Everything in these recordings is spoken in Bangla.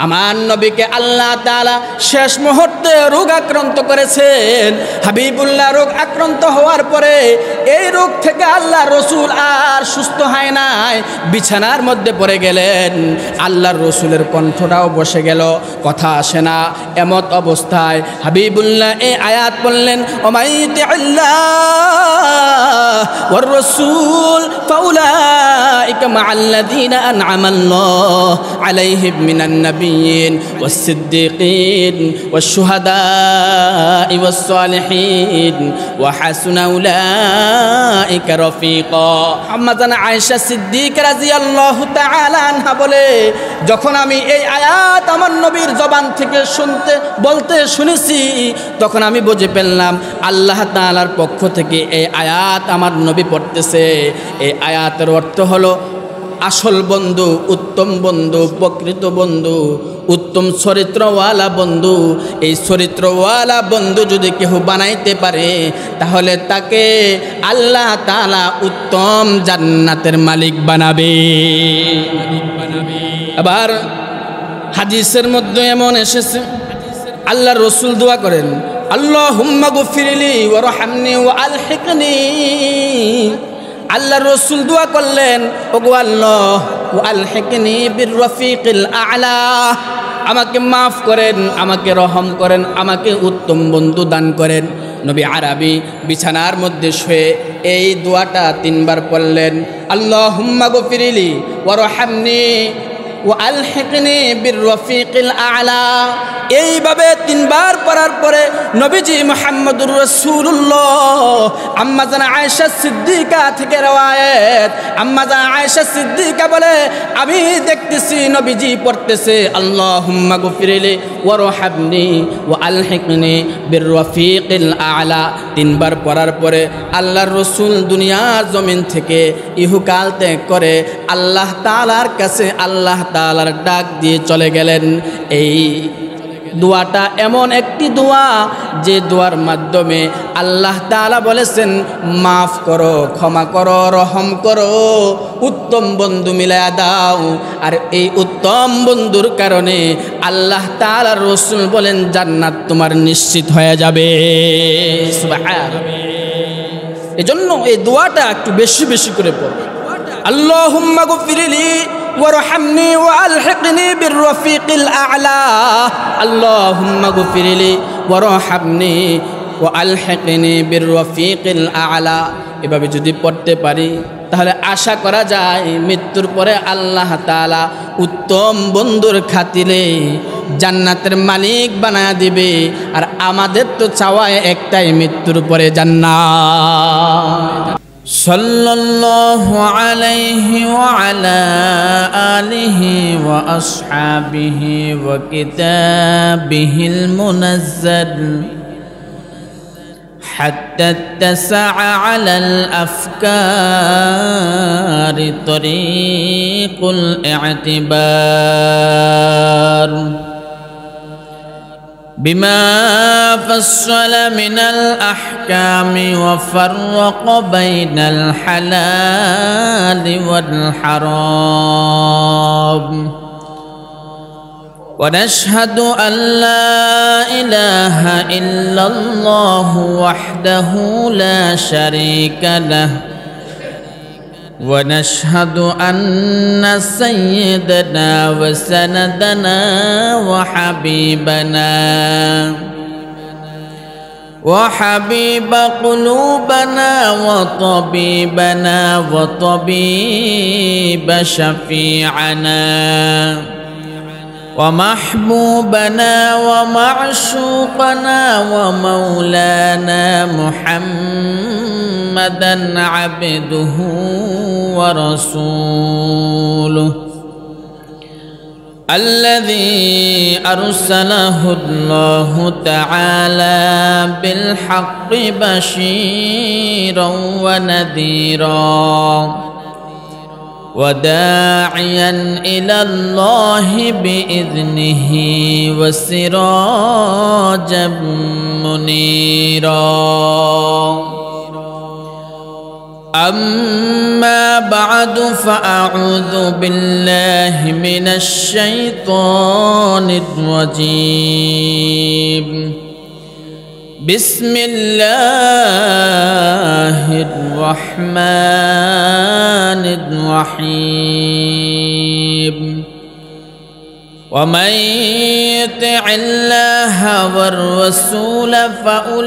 আমার নবীকে আল্লাহ তাআলা শেষ মুহূর্তে রোগ আক্রান্ত করেছেন। হাবিবুল্লাহ রোগ আক্রান্ত হওয়ার পরে এই রোগ থেকে আল্লাহ রসুল আর সুস্থ হয় নাই, বিছানার মধ্যে পড়ে গেলেন। আল্লাহর রসুলের কণ্ঠটাও বসে গেল, কথা আসে না। এমত অবস্থায় হাবিবুল্লাহ এই আয়াত বললেন, ওমাইতিল্লাহ ওয়ার রাসূল ফাউলাইকা মাআল্লাযীনা আন'আমাল্লাহু আলাইহিম মিনান নাবিয়্যিন ওয়াস-সিদ্দীকিন ওয়াশ-শুহাদা'i ওয়াস-সালিহিন ওয়া হাসুনা উলাইকা রফিকা। আম্মাজান আয়েশা সিদ্দিকা রাদিয়াল্লাহু তাআলা আনহা বলে, যখন আমি এই আয়াত আমার নবীর জবান থেকে বলতে শুনেছি, তখন আমি বুঝে ফেললাম আল্লাহ তাআলার পক্ষ থেকে এই আয়াত আমার নবী পড়তেছে। এই আয়াতের অর্থ হলো আসল বন্ধু, উত্তম বন্ধু, প্রকৃত বন্ধু, উত্তম চরিত্রওয়ালা বন্ধু। এই চরিত্রওয়ালা বন্ধু যদি কেউ বানাইতে পারে, তাহলে তাকে আল্লাহ তাআলা উত্তম জান্নাতের মালিক বানাবে। আবার হাদিসের মধ্যে এমন এসেছে, আল্লাহর রাসূল দোয়া করেন, আল্লাহুম্মা গফিরলি ওয়ারহামনি ওয়া আলহিকনি। আল্লাহর রাসূল দোয়া করলেন, ওগো আল্লাহ ওয়া আলহিকনি বির রফিকিল আ'লা, আমাকে মাফ করেন, আমাকে রহম করেন, আমাকে উত্তম বন্ধু দান করেন। নবী আরবি বিছানার মধ্যে শুয়ে এই দোয়াটা 3 বার পড়লেন, আল্লাহুম্মা গফিরলি ওয়ারহামনি ওয়া আলহিকনি বির রফিকিল আ'লা। এইভাবে 3 বার পড়ার পরে নবীজি মুহাম্মদুর রাসূলুল্লাহ আম্মা জান আয়েশা সিদ্দিকা থেকে রওয়ায়াত, আম্মা জান আয়েশা সিদ্দিকা বলে, আমি দেখতেছি নবীজি পড়তেছে আল্লাহুম্মা গফিরলি ওয়ারহামনি ওয়া আলহিকনি বির রফিকিল আ'লা। 3 বার পড়ার পরে আল্লাহর রাসূল দুনিয়ার জমিন থেকে ইহকাল ত্যাগ করে আল্লাহ তাআলার কাছে আল্লাহ তাআলার ডাক দিয়ে চলে গেলেন। এই দোয়াটা এমন একটি দোয়া যে দোয়ার মাধ্যমে আল্লাহ তাআলা বলেছেন, মাফ করো, ক্ষমা করো, রহম করো, উত্তম বন্ধু মিলায়া দাও। আর এই উত্তম বন্ধুর কারণে আল্লাহ তাআলার রাসূল বলেন, জান্নাত তোমার নিশ্চিত হয়ে যাবে। সুবহানাল্লাহ। এজন্য এই দোয়াটা একটু বেশি বেশি করে পড়ো। আল্লাহুম্মা গফিরলি ওয়ারহামনি ওয়া আলহিকনি বির রফিকিল আ'লা, আল্লাহুম্মা গফিরলি ওয়ারহামনি ওয়া আলহিকনি বির রফিকিল আ'লা। এভাবে যদি পড়তে পারি, তাহলে আশা করা যায় মৃত্যুর পরে আল্লাহ তাআলা উত্তম বন্ধুর খাতিরে জান্নাতের মালিক বানায়া দিবে। আর আমাদের তো চাওয়া একটাই, মৃত্যুর পরে জান্নাত। সাল্লাল্লাহু আলাইহি ওয়া আলা আলিহি ওয়া আসহাবিহি ওয়া কিতাবিহিল মুনাজ্জাল হাত্তা তাসা'a আলাল আফকারি তরিকুল ই'তিবার بما فصل من الأحكام وفرق بين الحلال والحرام ونشهد أن لا إله إلا الله وحده لا شريك له ونشهد أن سيدنا وسندنا وحبيب قلوبنا وطبيبنا وطبيب شفيعنا ومحبوبنا ومعشوقنا ومولانا محمدا عبده ورسوله الذي أرسله الله تعالى بالحق بشيرا ونذيرا وداعيا إلى الله بإذنه وسراجا منيرا أما بعد فأعوذ بالله من الشيطان الرجيم بسم الله الرحمن الرحيم ومن يطع الله والرسول فأولئك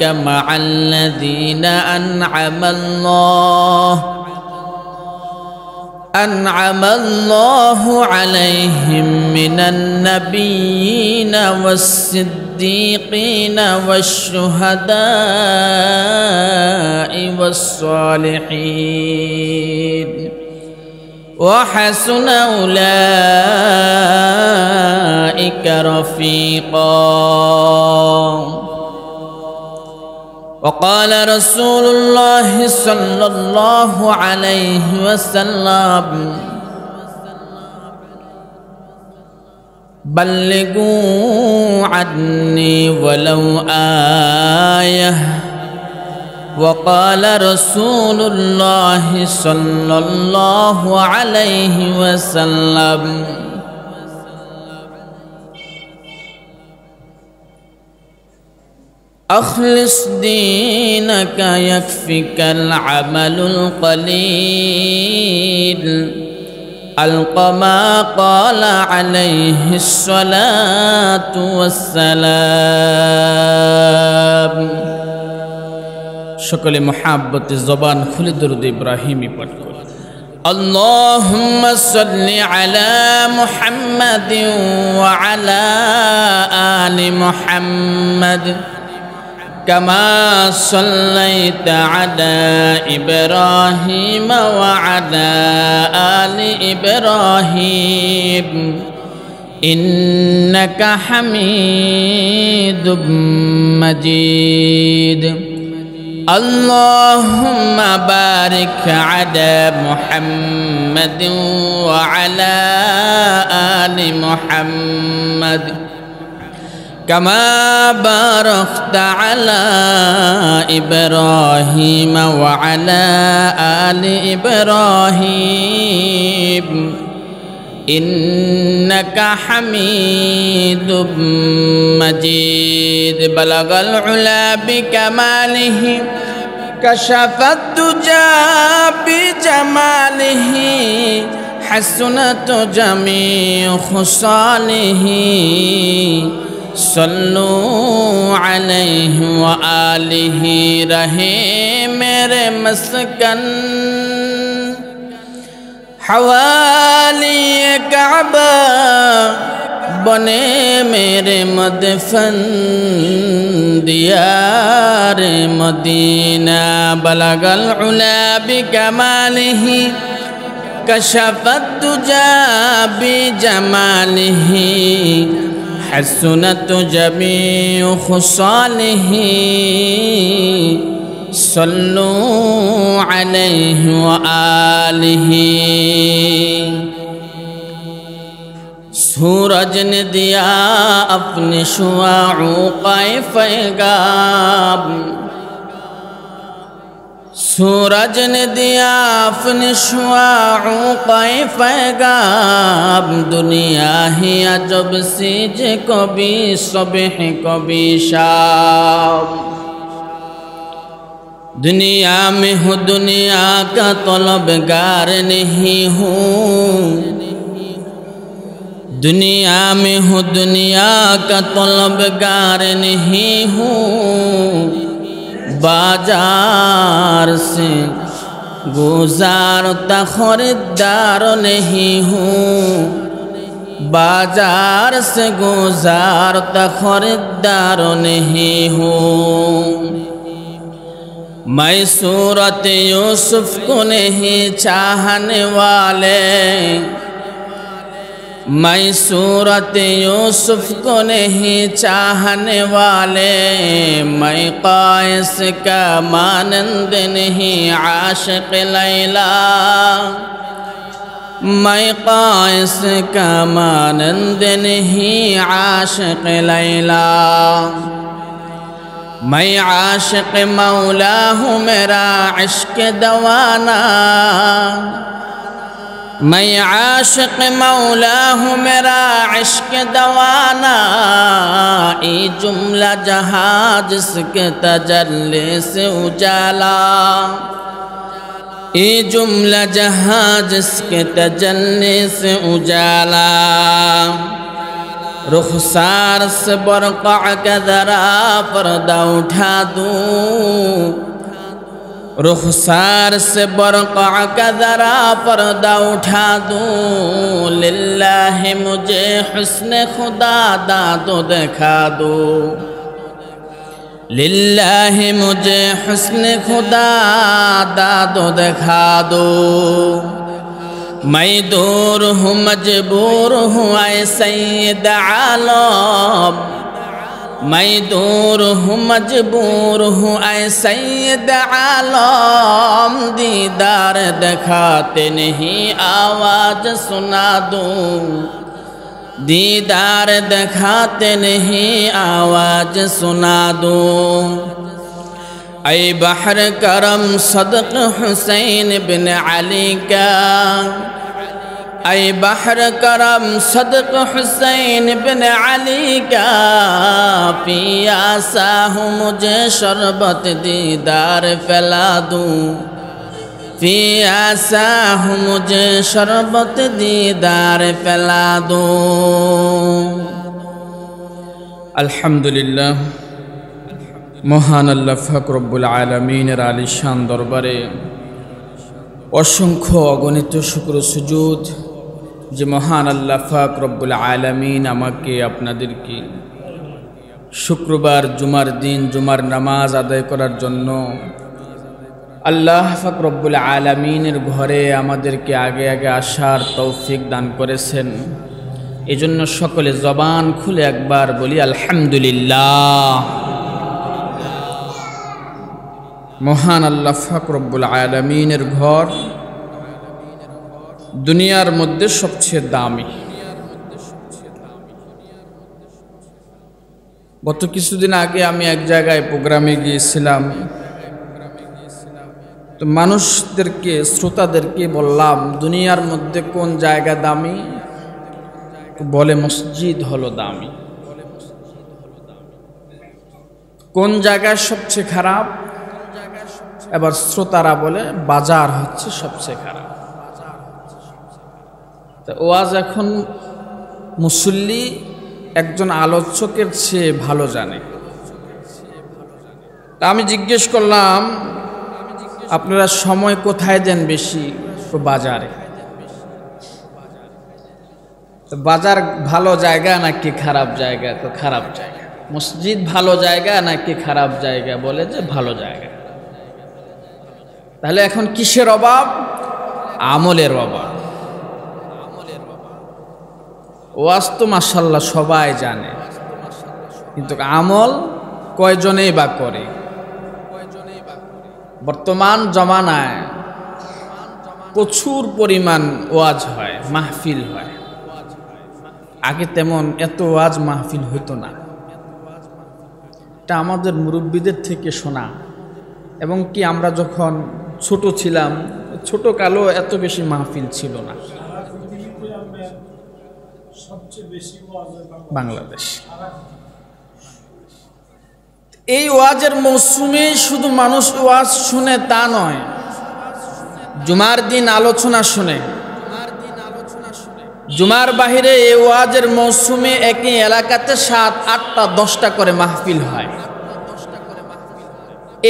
مع الذين أنعم الله عليهم من النبيين والصديقين والشهداء والصالحين وحسن أولئك رفيقا. وقال رسول الله صلى الله عليه وسلم بلغوا عني ولو آية. وقال رسول الله صلى الله عليه وسلم أخلص دينك يكفك العمل القليل القما قال عليه الصلاة والسلام. شكل محبة الزبان خلد درود إبراهيمي پڑھ کر اللهم صل على محمد وعلى آل محمد كما صليت على إبراهيم وعلى آل إبراهيم إنك حميد مجيد. اللهم بارك على محمد وعلى آل محمد كما باركت على إبراهيم وعلى آل إبراهيم إنك حميد مجيد. بلغ العلا بكماله كشف الدجى بجماله حسنت جميع خصاله صلوا عليه وآله رہے میرے مسکن حوالی کعبہ بنے میرے مدفن دیار مدینہ. بلغ العلا بکمالہ کشف الدجى بجماله حسنت جميع خصاله صلوا عليه وآله. सूरज ने दिया अपने शुआओं का पैगाम सूरज ने दिया अपने शुआओं का पैगाम दुनिया ही अजब सीज कभी सुबह कभी शाम. दुनिया में हूँ दुनिया का तलबगार नहीं हूँ दुनिया में हूँ दुनिया का तलबगार नहीं हूँ बाजार से गुजारता खरीदार नहीं हूँ बाजार से गुजारता खरीदार नहीं हूँ. मैं सूरत यूसुफ को नहीं चाहने वाले मैं सूरत यूसुफ को नहीं चाहने वाले मैं कायस का मानंद नहीं आशिक लैला मैं कायस का मानंद नहीं आशिक लैला. मैं आशिक मौला हूँ मेरा इश्क दवाना, मैं आशिक मौला हूँ मेरा इश्क दवाना, ये जुमला जहाँ जिसके तजल्ली से उजाला, ये जुमला जहाँ जिसके तजल्ली से उजाला। रुखसार से बरक़ा का ज़रा पर्दा उठा दूँ, रुखसार से बरक़ा का ज़रा पर्दा उठा दूँ, लिल्लाहि मुझे हुस्न खुदा दादो दिखा दो, लिल्लाहि मुझे हुस्न खुदा दादो दिखा दो। मैं दूर हूँ मजबूर हूँ ऐ सैयद आलम, मैं दूर हूँ मजबूर हूँ ऐ सैयद आलम, दीदार दिखाते नहीं आवाज़ सुना दूँ, दीदार दिखाते नहीं आवाज़ सुना दूँ। ऐ बहर करम सदक़ हुसैन बिन अली का, ऐ बहर करम सदक़ हुसैन बिन अली का, पियासा हूँ मुझे शरबत दीदार फैला दूँ, पियासा हूँ मुझे शरबत दीदार फैला दूँ। अल्हम्दुलिल्लाह, মহান আল্লাহ পাক রব্বুল আলামিনের আলিশান দরবারে অসংখ্য অগণিত শুকর সুজুদ যে মহান আল্লাহ পাক রব্বুল আলামিন আমাকে আপনাদেরকে শুক্রবার জুমার দিন জুমার নামাজ আদায় করার জন্য আল্লাহ পাক রব্বুল আলামিনের ঘরে আমাদেরকে আগে আগে আসার তৌফিক দান করেছেন। এজন্য সকলে জবান খুলে একবার বলি আলহামদুলিল্লাহ। মহান আল্লাহ পাক রব্বুল আলামিনের ঘর দুনিয়ার মধ্যে সবচেয়ে দামি। গত কিছুদিন আগে আমি এক জায়গায় প্রোগ্রামে গিয়েছিলাম, তো মানুষদেরকে শ্রোতাদেরকে বললাম দুনিয়ার মধ্যে কোন জায়গা দামি, বলে মসজিদ হলো দামি। কোন জায়গা সবচেয়ে খারাপ, এবার শ্রোতারা বলে বাজার হচ্ছে সবচেয়ে খারাপ। তো ওয়াজ এখন মুসল্লি একজন আলোচকের চেয়ে ভালো জানে। তা আমি জিজ্ঞেস করলাম আপনারা সময় কোথায় দেন বেশি? তো বাজারে। তো বাজার ভালো জায়গা নাকি খারাপ জায়গা? তো খারাপ জায়গা। মসজিদ ভালো জায়গা নাকি খারাপ জায়গা? বলে যে ভালো জায়গা। তাহলে এখন কিসের অভাব? আমলের অভাব। ওয়াজ তো মাশাআল্লাহ সবাই জানে, কিন্তু আমল কয়জনেই বা করে? বর্তমান জমানায় প্রচুর পরিমাণ ওয়াজ হয়, মাহফিল হয়। আগে তেমন এত ওয়াজ মাহফিল হতো না। এটা আমাদের মুরব্বীদের থেকে শোনা, এবং কি আমরা যখন ছোট ছিলাম, ছোট কালো এত বেশি মাহফিল ছিল না। বাংলাদেশ এই ওয়াজের মৌসুমে শুধু মানুষ ওয়াজ শুনে তা নয়, জুমার দিন আলোচনা শুনে। জুমার বাহিরে এই ওয়াজের মৌসুমে একই এলাকাতে 7, 8টা 10টা করে মাহফিল হয়।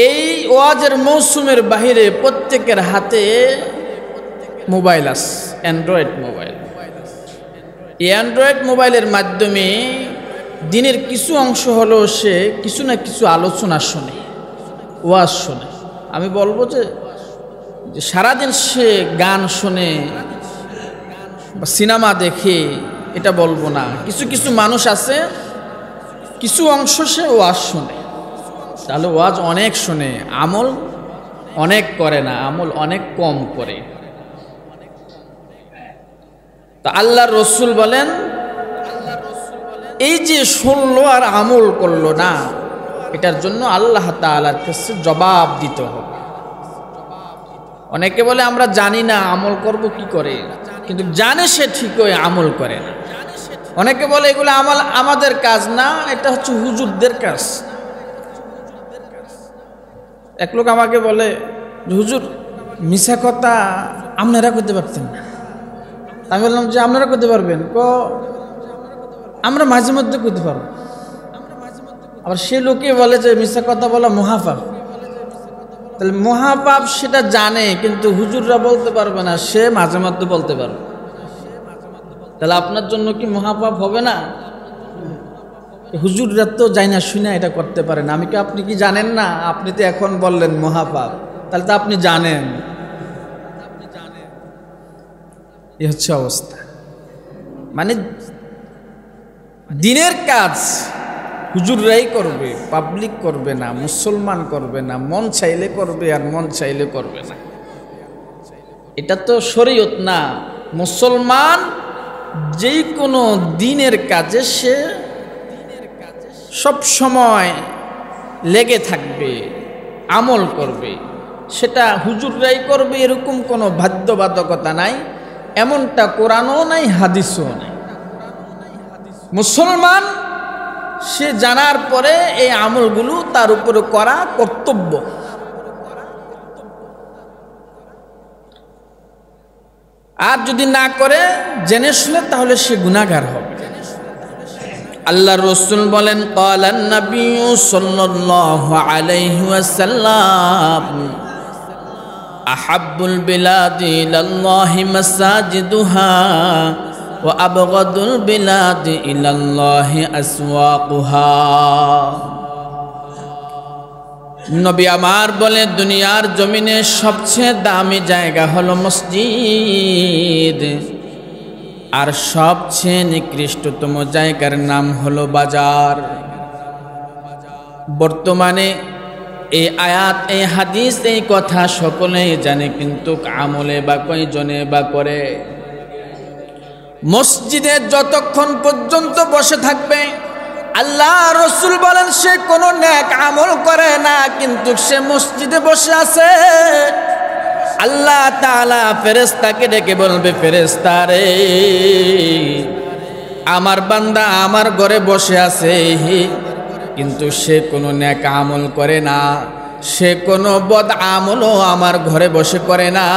এই ওয়াজের মৌসুমের বাহিরে প্রত্যেকের হাতে মোবাইল আছে, অ্যান্ড্রয়েড মোবাইল। এই অ্যান্ড্রয়েড মোবাইলের মাধ্যমে দিনের কিছু অংশ হলেও সে কিছু না কিছু আলোচনা শোনে, ওয়াজ শোনে। আমি বলবো যে সারাদিন সে গান শোনে বা সিনেমা দেখে, এটা বলবো না। কিছু কিছু মানুষ আছে কিছু অংশ সে ওয়াজ শোনে, তাহলে ওয়াজ অনেক শোনে, আমল অনেক করে না, আমল অনেক কম করে। তা আল্লাহর রসুল বলেন এই যে শুনলো আর আমল করলো না, এটার জন্য আল্লাহ তাআলার কাছে জবাব দিতে হবে। অনেকে বলে আমরা জানি না, আমল করব কি করে, কিন্তু জানে সে ঠিকই আমল করে না। অনেকে বলে এগুলো আমল আমাদের কাজ না, এটা হচ্ছে হুজুরদের কাজ। এক লোক আমাকে বলে, হুজুর মিছা কথা আপনারা করতে পারতেন না। আমি বললাম যে আপনারা করতে পারবেন? আমরা মাঝে মধ্যে করতে পারবো। আবার সে লোকে বলে যে মিছা কথা বলা মহাপাপ। তাহলে মহাপাপ সেটা জানে, কিন্তু হুজুররা বলতে পারবে না, সে মাঝে মধ্যে বলতে পারবে। তাহলে আপনার জন্য কি মহাপাপ হবে না? হুজুররা তো যাই না শুনে এটা করতে পারে না। আপনি কি জানেন না? আপনি তো এখন বললেন মহাপাপ, তাহলে তো আপনি জানেন। এই হচ্ছে অবস্থা। মানে দিনের কাজ হুজুররাই করবে, পাবলিক করবে না, মুসলমান করবে না, মন চাইলে করবে আর মন চাইলে করবে না। এটা তো শরীয়ত না। মুসলমান যেই কোনো দিনের কাজে সে সব সময় লেগে থাকবে, আমল করবে। সেটা হুজুররাই করবে এরকম কোনো বাধ্যবাধকতা নাই, এমনটা কোরআনও নাই, হাদিসও নাই। মুসলমান সে জানার পরে এই আমলগুলো তার উপরে করা কর্তব্য। আর যদি না করে জেনে শুনে, তাহলে সে গুনাহগার হবে। আল্লাহর রাসূল বলেন, ক্বালান নাবিয়্যু সাল্লাল্লাহু আলাইহি ওয়াসাল্লাম, আহাব্বুল বিলাদি ইলাল্লাহি মাসাজিদুহা ওয়া আবগাদুল বিলাদি ইলাল্লাহি আসওয়াকুহা। নবী আমার বলে, দুনিয়ার জমিনে সবচেয়ে দামি জায়গা হলো মসজিদ, আর সবচেয়ে নিকৃষ্টতম জায়গার নাম হলো বাজার। বর্তমানে এই আয়াত, এই হাদিস, এই কথা সকলেই জানে, কিন্তু আমলে বা কয়জনে বা করে। মসজিদে যতক্ষণ পর্যন্ত বসে থাকবে, আল্লাহ রাসূল বলেন সে কোনো নেক আমল করে না, কিন্তু সে মসজিদে বসে আছে। আল্লাহ তাআলা ফেরেশতাকে ডেকে বলবে, ফেরেশতা রে, আমার বান্দা আমার ঘরে বসে আছে, কিন্তু সে কোনো নেক আমল করে না, সে কোনো বদ আমলও আমার ঘরে বসে করে না।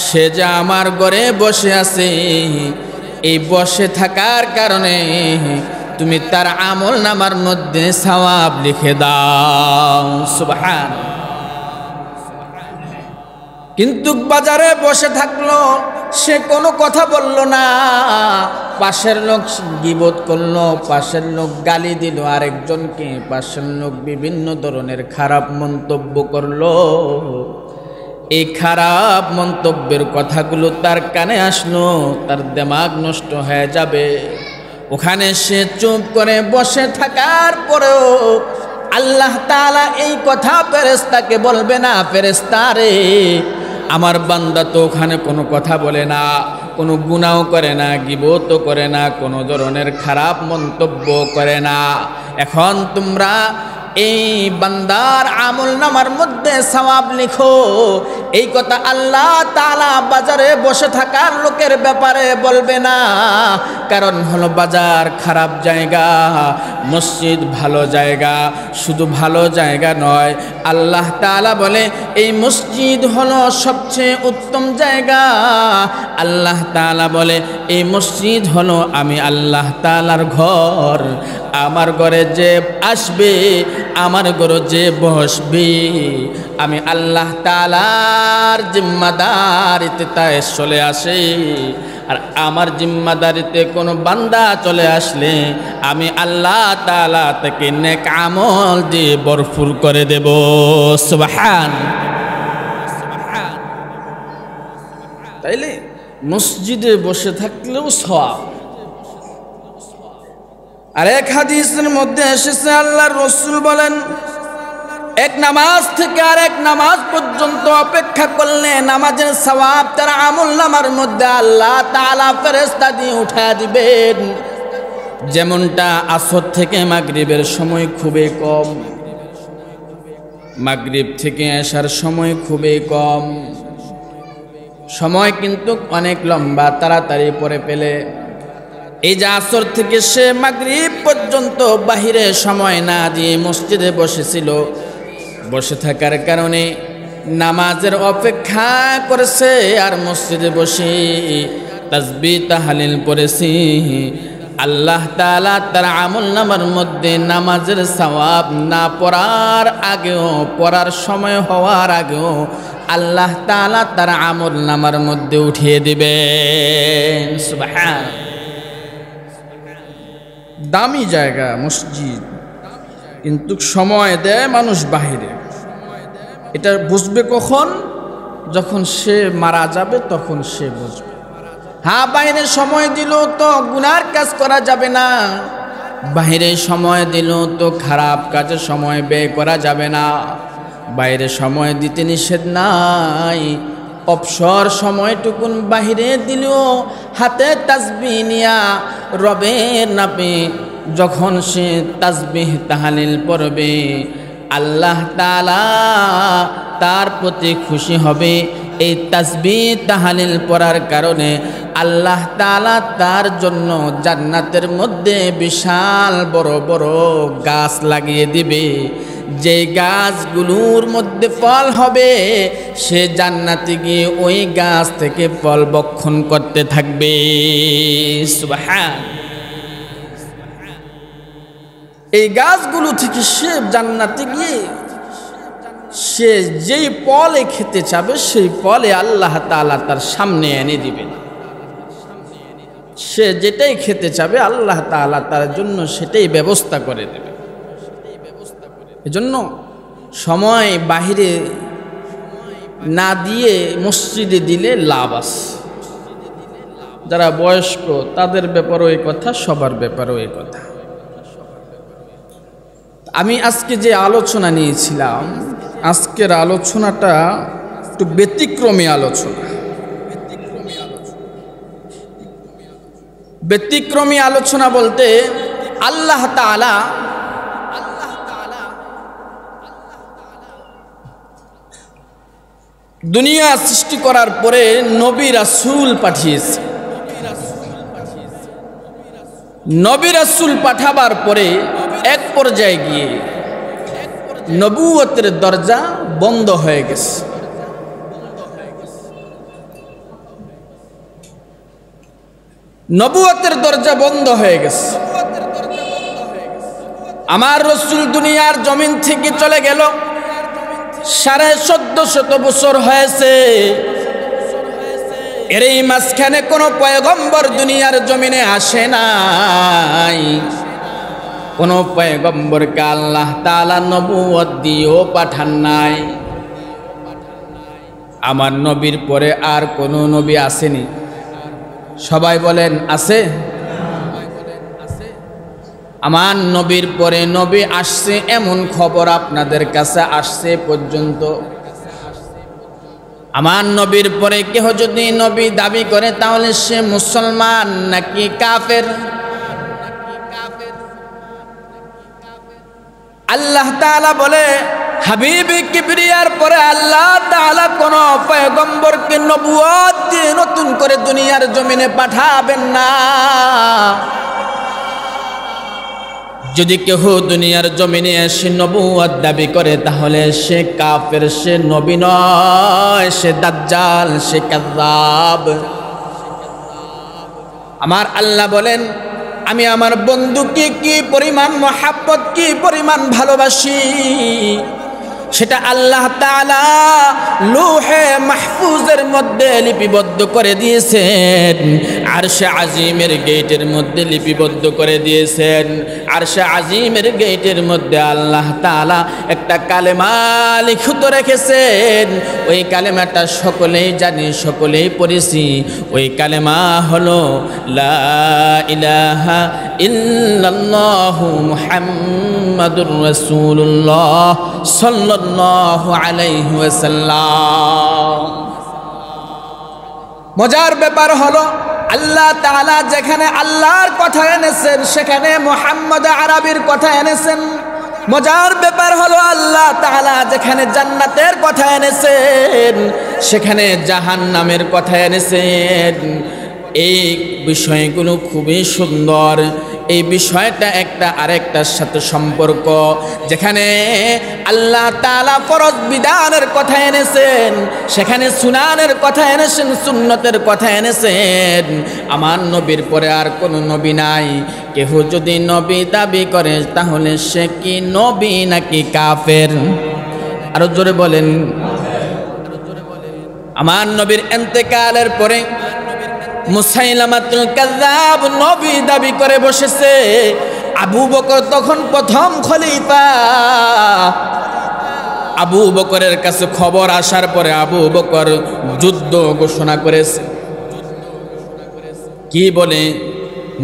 সে যে আমার ঘরে বসে আছে, এই বসে থাকার কারণে তুমি তার আমল নামার মধ্যে সওয়াব লিখে দাও। সুবহানাল্লাহ। কিন্তু বাজারে বসে থাকলো, সে কোনো কথা বলল না, পাশের লোক গীবত করলো, পাশের লোক গালি দিল আরেকজনকে, পাশের লোক বিভিন্ন ধরনের খারাপ মন্তব্য করলো। এই খারাপ মন্তব্যের কথাগুলো তার কানে আসলো, তার দিমাগ নষ্ট হয়ে যাবে। ওখানে সে চুপ করে বসে থাকার পরেও আল্লাহ তাআলা এই কথা ফেরেশতাকে বলবে না, ফেরেশতা রে, আমার বান্দা তো ওখানে কোনো কথা বলে না, কোনো গুনাহ করে না, গীবতও করে না, কোনো ধরনের খারাপ মন্তব্য করে না। এখন তোমরা এই বান্দার আমল নামার মধ্যে সওয়াব লিখো। এই কথা আল্লাহ তাআলা বাজারে বসে থাকার লোকের ব্যাপারে বলবে না। কারণ হলো বাজার খারাপ জায়গা, মসজিদ ভালো জায়গা। শুধু ভালো জায়গা নয়, আল্লাহ তাআলা বলে এই মসজিদ হলো সবচেয়ে উত্তম জায়গা। আল্লাহ তাআলা বলে এই মসজিদ হলো আমি আল্লাহ তাআলার ঘর। আমার ঘরে যে আসবে, আমার ঘরে যে বসবে, আমি আল্লাহ তাআলার জিম্মাদারিতে তাই চলে আসে। আর আমার জিম্মাদারিতে কোনো বান্দা চলে আসলে আমি আল্লাহ তাআলা তাকে নেক আমল দিয়ে ভরপুর করে দেব। সুবহান। তাইলে মসজিদে বসে থাকলেও সওয়াব। আর এক হাদিসের মধ্যে এসেছে, আল্লাহর রাসূল বলেন, এক নামাজ থেকে আরেক নামাজ পর্যন্ত অপেক্ষা করলে নামাজের সওয়াব তার আমল নামার মধ্যে আল্লাহ তাআলা ফেরেশতা দিয়ে উঠায় দিবেন। যেমনটা আসর থেকে মাগরিবের সময় খুবই কম, মাগরিব থেকে আসার সময় খুবই কম, সময় কিন্তু অনেক লম্বা, তাড়াতাড়ি পরে পেলে। এই যে আসর থেকে সে মাগরিব পর্যন্ত বাহিরে সময় না দিয়ে মসজিদে বসেছিল, বসে থাকার কারণে নামাজের অপেক্ষা করেছে, আর মসজিদে বসে তাসবিহ তাহলিল পড়েছি, আল্লাহ তাআলা তার আমলনামার মধ্যে নামাজের সওয়াব না পড়ার আগেও, পড়ার সময় হওয়ার আগেও আল্লাহ তাআলা তার আমলনামার মধ্যে উঠিয়ে দিবেন। সুবহানাল্লাহ। দামি জায়গা মসজিদ, কিন্তু সময় দেয় মানুষ বাহিরে। এটা বুঝবে কখন? যখন সে মারা যাবে তখন সে বুঝবে। হ্যাঁ, বাইরে সময় দিল তো গুনার কাজ করা যাবে না, বাইরে সময় দিল তো খারাপ কাজে সময় ব্যয় করা যাবে না, বাইরে সময় দিতে নিষেধ নাই। অবসর সময়টুকুন বাহিরে দিলেও হাতে তাসবিহ নিয়া রবের নামে যখন সে তাসবিহ তাহলিল পড়বে, আল্লাহ তাআলা তার প্রতি খুশি হবে। এই তাসবিহ তাহলিল পড়ার কারণে আল্লাহ তাআলা তার জন্য জান্নাতের মধ্যে বিশাল বড় বড় গাছ লাগিয়ে দিবে। যে গাছগুলোর মধ্যে ফল হবে, সে জান্নাতে গিয়ে ওই গাছ থেকে ফল ভক্ষণ করতে থাকবে। সুবহানাল্লাহ। এই গাছগুলো থেকে সে জান্নাতে গিয়ে সে যেই ফলে খেতে চাবে, সেই ফলে আল্লাহ তাআলা তার সামনে এনে দিবেন। সে যেটাই খেতে চাবে আল্লাহ তাআলা তার জন্য সেটাই ব্যবস্থা করে দেবে। এজন্য সময় বাহিরে না দিয়ে মসজিদে দিলে লাভ আছে। যারা বয়স্ক তাদের ব্যাপারেও এই কথা, সবার ব্যাপারেও এই কথা। আমি আজকে যে আলোচনা নিয়েছিলাম, আজকের আলোচনাটা একটু ব্যতিক্রমী আলোচনা। ব্যতিক্রমী আলোচনা বলতে আল্লাহ তাআলা দুনিয়া সৃষ্টি করার পরে নবী রাসূল পাঠিয়েছে। নবী রাসূল পাঠাবার পরে এক পর্যায়ে গিয়ে নবুয়তের দরজা বন্ধ হয়ে গেছে। নবুয়তের দরজা বন্ধ হয়ে গেছে। আমার রাসূল দুনিয়ার জমিন থেকে চলে গেল, 1450 বছর হয়েছে। এর এই মাঝখানে কোনো পয়গম্বর দুনিয়ার জমিনে আসে নাই। কোন পয়গম্বরকে আল্লাহ তাআলা নবুয়ত দিয়েও পাঠান নাই। আমার নবীর পরে আর কোন নবী আসেনি। সবাই বলেন আছে? আমার নবীর পরে নবী আসছে এমন খবর আপনাদের কাছে আসছে পর্যন্ত। আমার নবীর পরে কেহ যদি নবী দাবি করে তাহলে সে মুসলমান নাকি কাফের? আল্লাহ তাআলা বলে, হাবিবে কিবরিয়ার পরে আল্লাহ তাআলা কোন পয়গম্বরকে নবুয়ত দিয়ে নতুন করে দুনিয়ার জমিনে পাঠাবেন না। যদি কেহ দুনিয়ার জমিনে এসে নবুয়ত দাবি করে তাহলে সে কাফের, সে নবী নয়, সে দাজ্জাল, সে কাযযাব। আমার আল্লাহ বলেন, আমি আমার বন্ধুকে কি পরিমাণ মহাব্বত, কি পরিমাণ ভালোবাসি, সেটা আল্লাহ তাআলা লৌহে মাহফুজের মধ্যে লিপিবদ্ধ করে দিয়েছেন, আরশে আজিমের গেটের মধ্যে লিপিবদ্ধ করে দিয়েছেন। আরশে আজিমের গেটের মধ্যে আল্লাহ তাআলা একটা কালেমা লিখিত রেখেছেন। ওই কালেমাটা সকলেই জানি, সকলেই পড়েছি। ওই কালেমা হলো লা ইলাহা ইল্লাল্লাহু মুহাম্মাদুর রাসূলুল্লাহ সাল্লাল্লাহু আলাইহি ওয়াসাল্লাম। মজার ব্যাপার হলো আল্লাহ তাআলা যেখানে আল্লাহর কথা এনেছেন সেখানে মুহাম্মদ আরবির কথা এনেছেন। মজার ব্যাপার হলো আল্লাহ তাআলা যেখানে জান্নাতের কথা এনেছেন সেখানে জাহান্নামের কথা এনেছেন। এই বিষয়গুলো খুবই সুন্দর। এই বিষয়টা একটা আরেকটার সাথে সম্পর্ক। যেখানে আল্লাহ তাআলা ফরজ বিধানের কথা এনেছেন সেখানে সুনানের কথা এনেছেন, সুন্নতের কথা এনেছেন। আমার নবীর পরে আর কোনো নবী নাই। কেহ যদি নবী দাবি করে তাহলে সে কি নবী নাকি কাফের? আরো জোরে বলেন। আমার নবীর ইন্তেকালের পরে মুসাইলামাতুল কাযযাব নবী দাবি করে বসেছে। আবু বকর তখন প্রথম খলিফা। আবু বকরের কাছে খবর আসার পরে আবু বকর যুদ্ধ ঘোষণা করেছে। কি বলে?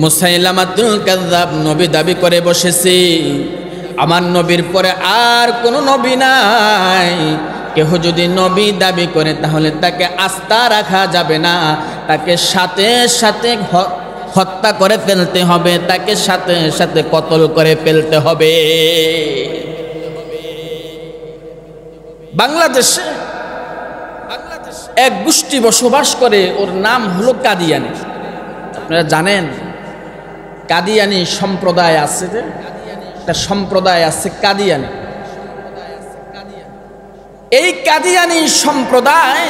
মুসাইলামাতুল কাযযাব নবী দাবি করে বসেছে আমার নবীর পরে আর কোনো নবী নাই। কেহ যদি নবী দাবি করে তাহলে তাকে আস্থা রাখা যাবে না, তাকে সাথে সাথে হত্যা করে ফেলতে হবে, তাকে সাথে সাথে কতল করে ফেলতে হবে। বাংলাদেশে এক গোষ্ঠী বসবাস করে, ওর নাম হলো কাদিয়ানি। আপনারা জানেন কাদিয়ানি সম্প্রদায় আছে, যে একটা সম্প্রদায় আছে কাদিয়ানি। এই কাদিয়ানি সম্প্রদায়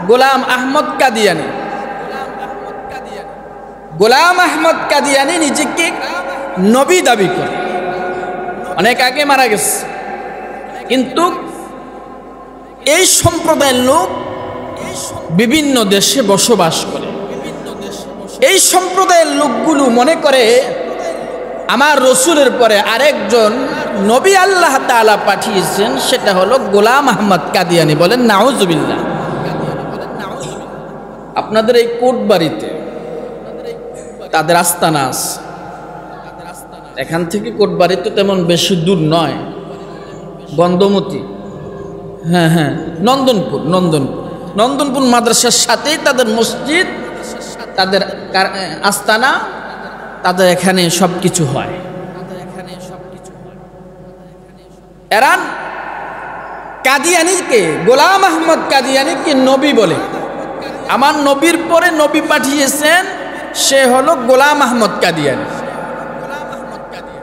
গোলাম আহমদ কাদিয়ানি, গোলাম আহমদ কাদিয়ানি নিজেকে নবী দাবি করে। অনেক আগে মারা গেছে, কিন্তু এই সম্প্রদায়ের লোক বিভিন্ন দেশে বসবাস করে। এই সম্প্রদায়ের লোকগুলো মনে করে আমার রসুলের পরে আরেকজন নবী আল্লাহ তাআলা পাঠিয়েছেন, সেটা হলো গোলাম আহমদ কাদিয়ানি। বলেন নাউজুবিল্লাহ। আপনাদের এই কোটবাড়িতে তাদের আস্তানা আছে। এখান থেকে কোটবাড়ি তো তেমন বেশি দূর নয়, গন্ধমতি, হ্যাঁ, নন্দনপুর মাদ্রাসার সাথেই তাদের মসজিদ, তাদের আস্তানা, তাদের এখানে সব কিছু হয়। এরা কাদিয়ানিকে, গোলাম আহমদ কাদিয়ানিকে নবী বলে। আমার নবীর পরে নবী পাঠিয়েছেন সে হলো গোলাম আহমদ কাদিয়ানি।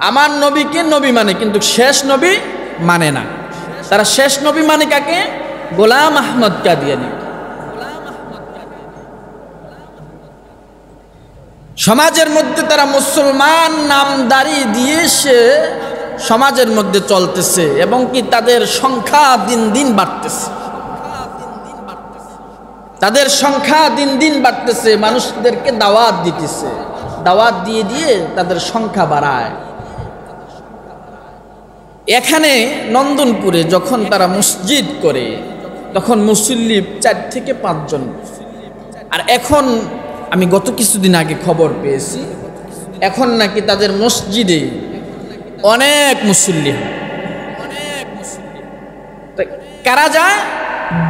আমার নবীকে নবী মানে, কিন্তু শেষ নবী মানে না। তারা শেষ নবী মানে কাকে? গোলাম আহমদ কাদিয়ানি। সমাজের মধ্যে তারা মুসলমান নামদারি দিয়ে সে সমাজের মধ্যে চলতেছে, এবং কি তাদের সংখ্যা দিন দিন বাড়তেছে। তাদের সংখ্যা দিন দিন বাড়তেছে, মানুষদেরকে দাওয়াত দিতেছে, দাওয়াত দিয়ে দিয়ে তাদের সংখ্যা বাড়ায়। এখানে নন্দনপুরে যখন তারা মসজিদ করে তখন মুসল্লি 4 থেকে 5 জন। আর এখন আমি গত কিছুদিন আগে খবর পেয়েছি, এখন নাকি তাদের মসজিদে অনেক মুসল্লি। কারা যায়?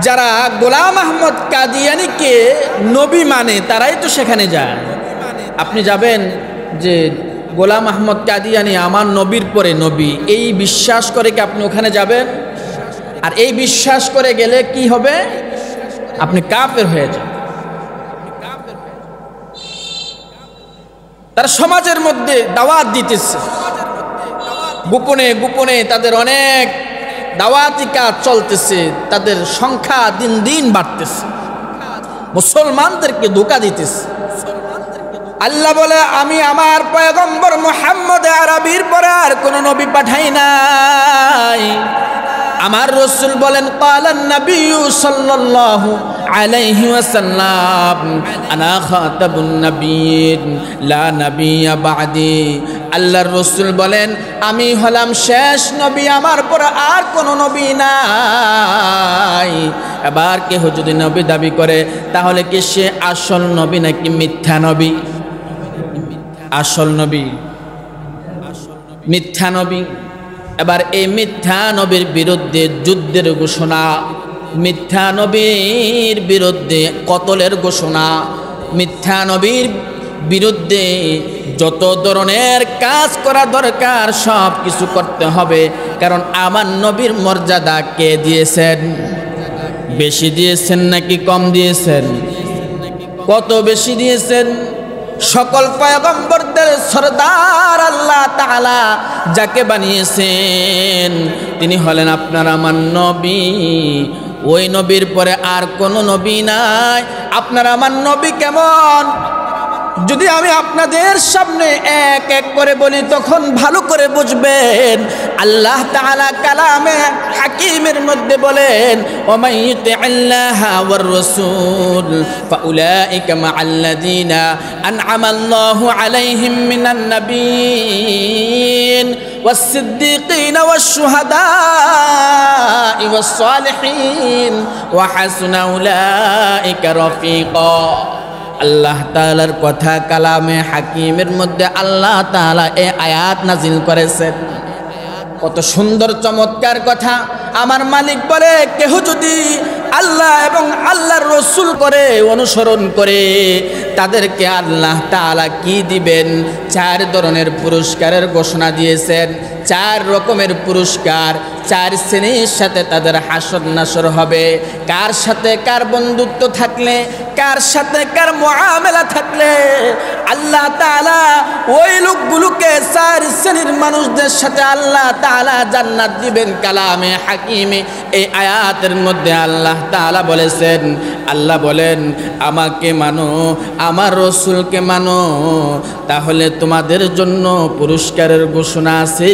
যারা গোলাম আহমদ কাদিয়ানিকে নবী মানে তারাই তো সেখানে যায়। আপনি যাবেন যে গোলাম আহমদ কাদিয়ানি আমার নবীর পরে নবী, এই বিশ্বাস করে কি আপনি ওখানে যাবেন? আর এই বিশ্বাস করে গেলে কি হবে? আপনি কাফের হয়ে যান। তারা সমাজের মধ্যে দাওয়াত দিতেছে, গোপনে গোপনে তাদের অনেক দাওয়াতি কাজ চলতেছে, তাদের সংখ্যা দিন দিন বাড়তেছে, মুসলমানদেরকে ধোঁকা দিতেছে। আল্লাহ বলে, আমি আমার পয়গম্বর মুহাম্মদ আরবির পরে আর কোন নবী পাঠাই নাই। আমার রাসূল বলেন, ক্বালান নবিয়্যু সাল্লাল্লাহু আলাইহি ওয়াসাল্লাম, আনা খাতাবুন নবিয়্যিন লা নাবিয়্যা বা'দি। আল্লাহর রাসূল বলেন, আমি হলাম শেষ নবী, আমার পরে আর কোন নবী নাই। এবার কেহ যদি নবী দাবি করে তাহলে কি সে আসল নবী নাকি মিথ্যা নবী? আসল নবী, মিথ্যা নবী। এবার এই মিথ্যা নবীর বিরুদ্ধে যুদ্ধের ঘোষণা, মিথ্যা নবীর বিরুদ্ধে কতলের ঘোষণা, মিথ্যা নবীর বিরুদ্ধে যত ধরনের কাজ করা দরকার সব কিছু করতে হবে। কারণ আমার নবীর মর্যাদা কে দিয়েছেন? বেশি দিয়েছেন নাকি কম দিয়েছেন? কত বেশি দিয়েছেন? সকল পয়গম্বরদের সরদার আল্লাহ তাআলা যাকে বানিয়েছেন তিনি হলেন আপনার আমার নবী। ওই নবীর পরে আর কোনো নবী নাই। আপনার আমার নবী কেমন যদি আমি আপনাদের সামনে এক এক করে বলি তখন ভালো করে বুঝবেন। আল্লাহ তাআলা কালামে হাকিমের মধ্যে বলেন, ওমাই ইউতিল্লাহা ওয়ার রাসূল ফাউলাইকা মাআল্লাযীনা আন'আমাল্লাহু আলাইহিম মিনান নাবিয়্যিন ওয়াস-সিদ্দীকিন ওয়াশ-শুহাদা'i ওয়াস-সালিহিন ওয়া হাসুনা উলাইকা রাফীকা। আল্লাহ তাআলার কথা কালামে হাকিমের মধ্যে আল্লাহ তাআলা এই আয়াত নাজিল করেছেন। কত সুন্দর চমৎকার কথা। আমার মালিক বলে কেহ যদি আল্লাহ এবং আল্লাহর রসুল করে অনুসরণ করে তাদেরকে আল্লাহ তাআলা কি দিবেন? 4 ধরনের পুরস্কারের ঘোষণা দিয়েছেন। 4 রকমের পুরস্কার, 4 শ্রেণীর সাথে তাদের হাসর নাসর হবে। কার সাথে কার বন্ধুত্ব থাকলে, কার সাথে কার মুআমেলা থাকলে আল্লাহ তাআলা ওই লোকগুলোকে 4 শ্রেণীর মানুষদের সাথে আল্লাহ তাআলা জান্নাত দিবেন। কালামে হাকিমে এই আয়াতের মধ্যে আল্লাহ তাআলা বলেছেন, আল্লাহ বলেন আমাকে মানো, আমার রসুলকে মানো, তাহলে তোমাদের জন্য পুরস্কারের ঘোষণা আছে।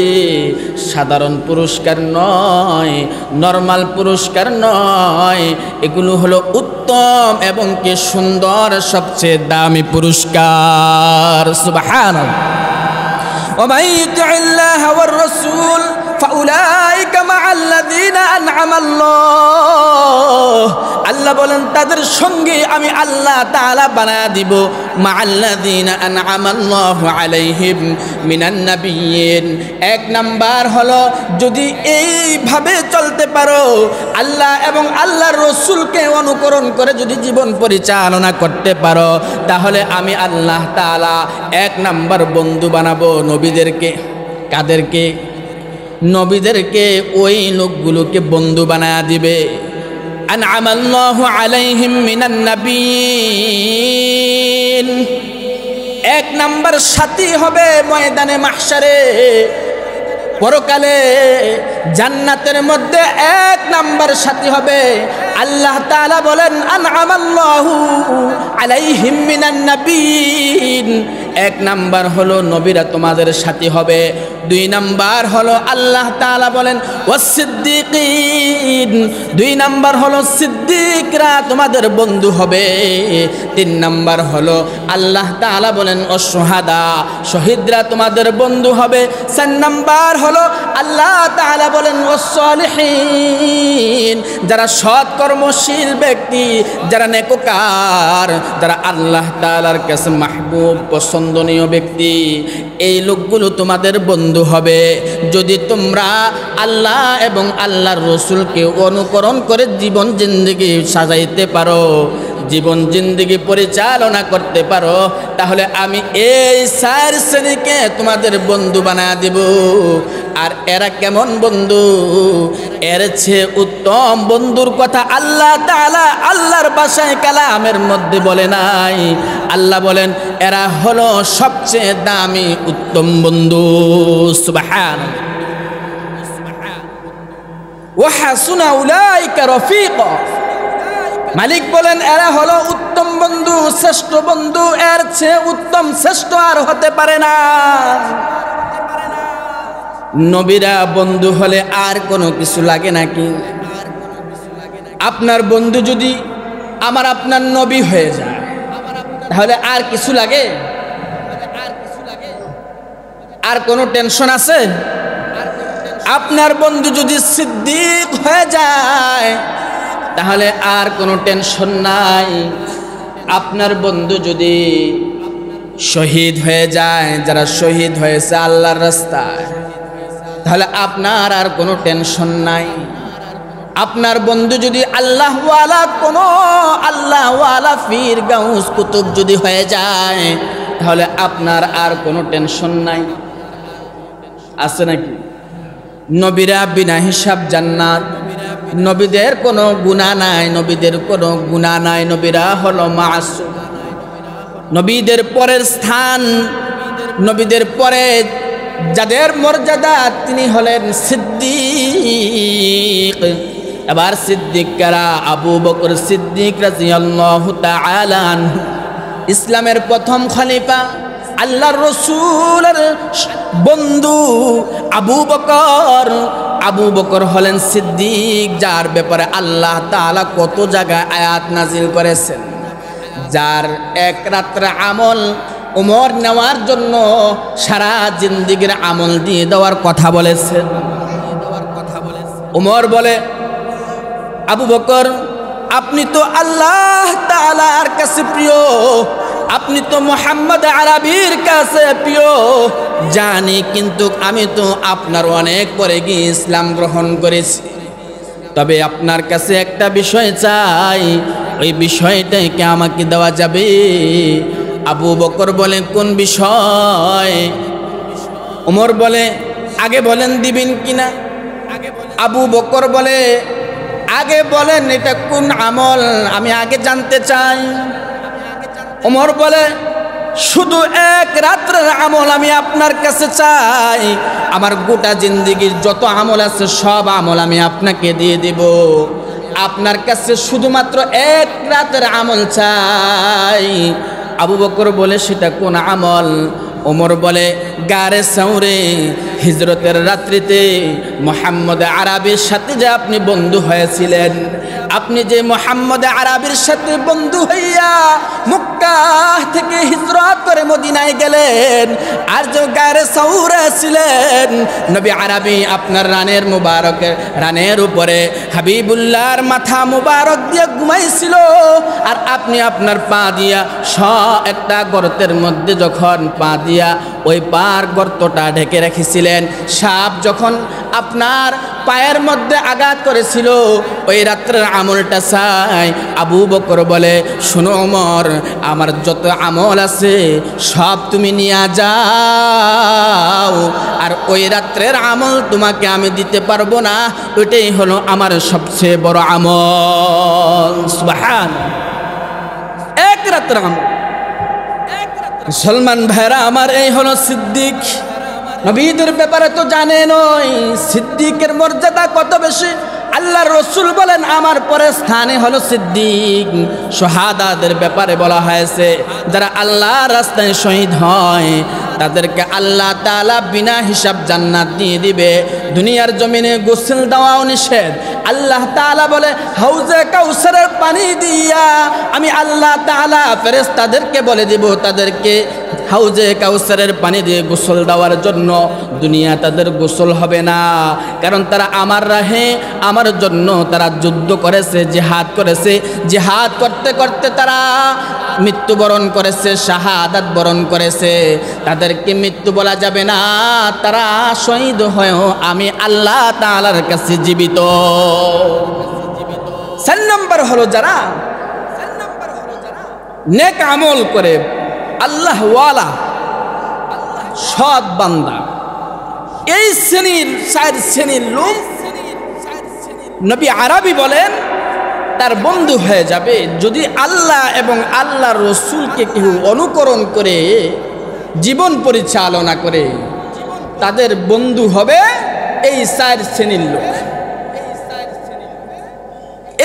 সাধারণ পুরস্কার নয়, নরমাল পুরস্কার নয়, এগুলো হলো উত্তম এবং কি সুন্দর সবচেয়ে দামি পুরস্কার। সুবহানাল্লাহ। ওয়া ইউতিল্লাহা ওয়ার রাসূল ফাউলাইকা মাআল্লাযীনা আন'আমাল্লাহ। আল্লাহ বলেন তাদের সঙ্গে আমি আল্লাহ তাআলা বানায়া দিব মাআল্লাযীনা আন'আমাল্লাহু আলাইহিম মিনান নাবিয়্যিন। 1 নাম্বার হলো যদি এইভাবে চলতে পারো, আল্লাহ এবং আল্লাহর রাসূলকে অনুকরণ করে যদি জীবন পরিচালনা করতে পারো, তাহলে আমি আল্লাহ তাআলা 1 নাম্বার বন্ধু বানাবো নবীদেরকে। কাদেরকে? নবীদেরকে। ওই লোকগুলোকে বন্ধু বানায়া দিবে। আন'আমাল্লাহু আলাইহিম মিনান নাবিয়্যিন। 1 নাম্বার সাথী হবে ময়দানে মাহশারে, পরকালে জান্নাতের মধ্যে 1 নাম্বার সাথী হবে। আল্লাহ তাআলা বলেন আন'আমাল্লাহু আলাইহিম মিনান নাবিয়্যিন। 1 নাম্বার হলো নবীরা তোমাদের সাথী হবে। 2 নাম্বার হলো আল্লাহ তাআলা বলেন ওয়াস-সিদ্দীকিন। 2 নাম্বার হলো সিদ্দিকরা তোমাদের বন্ধু হবে। 3 নাম্বার হলো আল্লাহ তাআলা বলেন ওয়াস-শুহাদা, শহীদরা তোমাদের বন্ধু হবে। 4 নাম্বার হলো আল্লাহ তাআলা বলেন ওয়াস-সালিহিন, যারা সৎ কর্মশীল ব্যক্তি, যারা নেককার, যারা আল্লাহ তাআলার কাছে মাহবুব পছন্দনীয় ব্যক্তি, এই লোকগুলো তোমাদের বন্ধু হবে। যদি তোমরা আল্লাহ এবং আল্লাহর রসুলকে অনুকরণ করে জীবন জিন্দেগি সাজাইতে পারো, জীবন জিন্দেগি পরিচালনা করতে পারো, তাহলে আমি এই 4 শ্রেণীকে তোমাদের বন্ধু বানায় দেব। আর এরা কেমন বন্ধু? এর চেয়ে উত্তম বন্ধুর কথা আল্লাহ তাআলা আল্লাহর ভাষায় কালামের মধ্যে বলে নাই। আল্লাহ বলেন এরা হলো সবচেয়ে দামি উত্তম বন্ধু। সুবহানাল্লাহ। ওয়া হাসুনা উলাইকা রাফীকা। মালিক বলেন এরা হলো উত্তম বন্ধু, শ্রেষ্ঠ বন্ধু। এর চেয়ে উত্তম শ্রেষ্ঠ আর হতে পারে না। নবীরা বন্ধু হলে আর কোনো কিছু লাগে নাকি? আপনার বন্ধু যদি আমার আপনার নবী হয়ে যায় তাহলে আর কিছু লাগে? আর কোনো টেনশন আছে? আপনার বন্ধু যদি সিদ্দিক হয়ে যায় তাহলে আর কোনো টেনশন নাই। আপনার বন্ধু যদি শহীদ হয়ে যায়, যারা শহীদ হয়েছে আল্লাহর রাস্তায়, তাহলে আপনার আর কোনো টেনশন নাই। আপনার বন্ধু যদি আল্লাহওয়ালা কোনো আল্লাহওয়ালা পীর গাউস কুতুব যদি হয়ে যায়, তাহলে আপনার আর কোনো টেনশন নাই। আছে নাকি? নবীরা বিনা হিসাব জান্নাত, নবীদের কোনো গুনাহ নাই, নবীদের কোনো গুনাহ নাই, নবীরা হলো মাসুম। নবীদের পরের স্থান, নবীদের পরে যাদের মর্যাদা তিনি হলেন সিদ্দিক। এবার সিদ্দিক কারা? আবু বকর সিদ্দিক রাদিয়াল্লাহু তাআলা আনহু, ইসলামের প্রথম খলিফা, আল্লাহর রাসূলের বন্ধু আবু বকর। আবু বকর হলেন সিদ্দিক, যার ব্যাপারে আল্লাহ তাআলা কত জায়গায় আয়াত নাজিল করেছেন, যার এক রাত্রে আমল উমর নেওয়ার জন্য সারা জিন্দেগীর আমল দিয়ে দেওয়ার কথা বলেছেন। উমর বলে, আবু বকর আপনি তো আল্লাহ তাআলার কাছে প্রিয়, আপনি তো মুহাম্মদ আরবির কাছে প্রিয় জানি, কিন্তু আমি তো আপনার অনেক পরে গিয়ে ইসলাম গ্রহণ করেছি। তবে আপনার কাছে একটা বিষয় চাই, ওই বিষয়টাকে আমাকে দেওয়া যাবে? আবু বকর বলে, কোন বিষয়? ওমর বলে, আগে বলেন দিবেন কিনা। আবু বকর বলে, আগে বলেন এটা কোন আমল, আমি আগে জানতে চাই। ওমর বলে, শুধু এক রাত্রের আমল আমি আপনার কাছে চাই, আমার গোটা জিন্দেগীর যত আমল আছে সব আমল আমি আপনাকে দিয়ে দিব, আপনার কাছে শুধুমাত্র এক রাতের আমল চাই। আবু বকর বলে, সেটা কোন আমল? ওমর বলে, গারে সাউরে হিজরতের রাত্রিতে মুহাম্মদ আরবির সাথে যে আপনি বন্ধু হয়েছিলেন, আপনি যে মুহাম্মদ আরবির সাথে বন্ধু হইয়া মক্কা থেকে হিজরত করে মদিনায় গেলেন, আর যে গারে সাউরে ছিলেন নবী আরবি আপনার রানের মুবারকের রানের উপরে হাবিবুল্লাহর মাথা মুবারক দিয়ে ঘুমাইছিল, আর আপনি আপনার পা দিয়া একটা গর্তের মধ্যে যখন পা দিয়া ওই পার গর্তটা ঢেকে রেখেছিলেন, সাপ যখন আপনার পায়ের মধ্যে আঘাত করেছিল, ওই রাত্রের আমলটা চাই। আবু বকর বলে, শোনো ওমর, আমার যত আমল আছে সব তুমি নিয়ে যাও, আর ওই রাত্রের আমল তোমাকে আমি দিতে পারবো না, ওইটাই হলো আমার সবচেয়ে বড় আমল। সুবহানাল্লাহ, এক রাত্রের আমল। মুসলমান ভাইরা আমার, এই হলো সিদ্দিক। নবীদের ব্যাপারে তো জানেনই সিদ্দিকের মর্যাদা কত বেশি। আল্লাহর রাসূল বলেন, আমার পরে স্থানে হলো সিদ্দিক। শাহাদাতের ব্যাপারে বলা হয়েছে, যারা আল্লাহর রাস্তায় শহীদ হয় তাদেরকে আল্লাহ তাআলা বিনা হিসাব জান্নাত দিয়ে দিবে। দুনিয়ার জমিনে গোসল দেওয়াও নিষেধ। আল্লাহ তাআলা বলে, হাউজে কাউসারের পানি দিয়া আমি আল্লাহ তাআলা ফেরেশতাদেরকে বলে দিব তাদেরকে হাউজে কাউসারের পানি দিয়ে গোসল দেওয়ার জন্য। দুনিয়া তাদের গোসল হবে না, কারণ তারা আমার রাহে আমার জন্য তারা যুদ্ধ করেছে, জিহাদ করেছে। জিহাদ করতে করতে তারা মৃত্যুবরণ করেছে, শাহাদাত বরণ করেছে। তাদেরকে মৃত্যু বলা যাবে না, তারা শহীদ হয়েও আমি আল্লাহ তাআলার কাছে জীবিত। 4 নম্বর হলো যারা নেক আমল করে, আল্লাহ ওয়ালা সৎ বান্দা, এই শ্রেণীর 4 শ্রেণীর লোক নবী আরবি বলেন তার বন্ধু হয়ে যাবে যদি আল্লাহ এবং আল্লাহর রাসূলকে কেউ অনুকরণ করে জীবন পরিচালনা করে, তাদের বন্ধু হবে এই 4 শ্রেণীর লোক।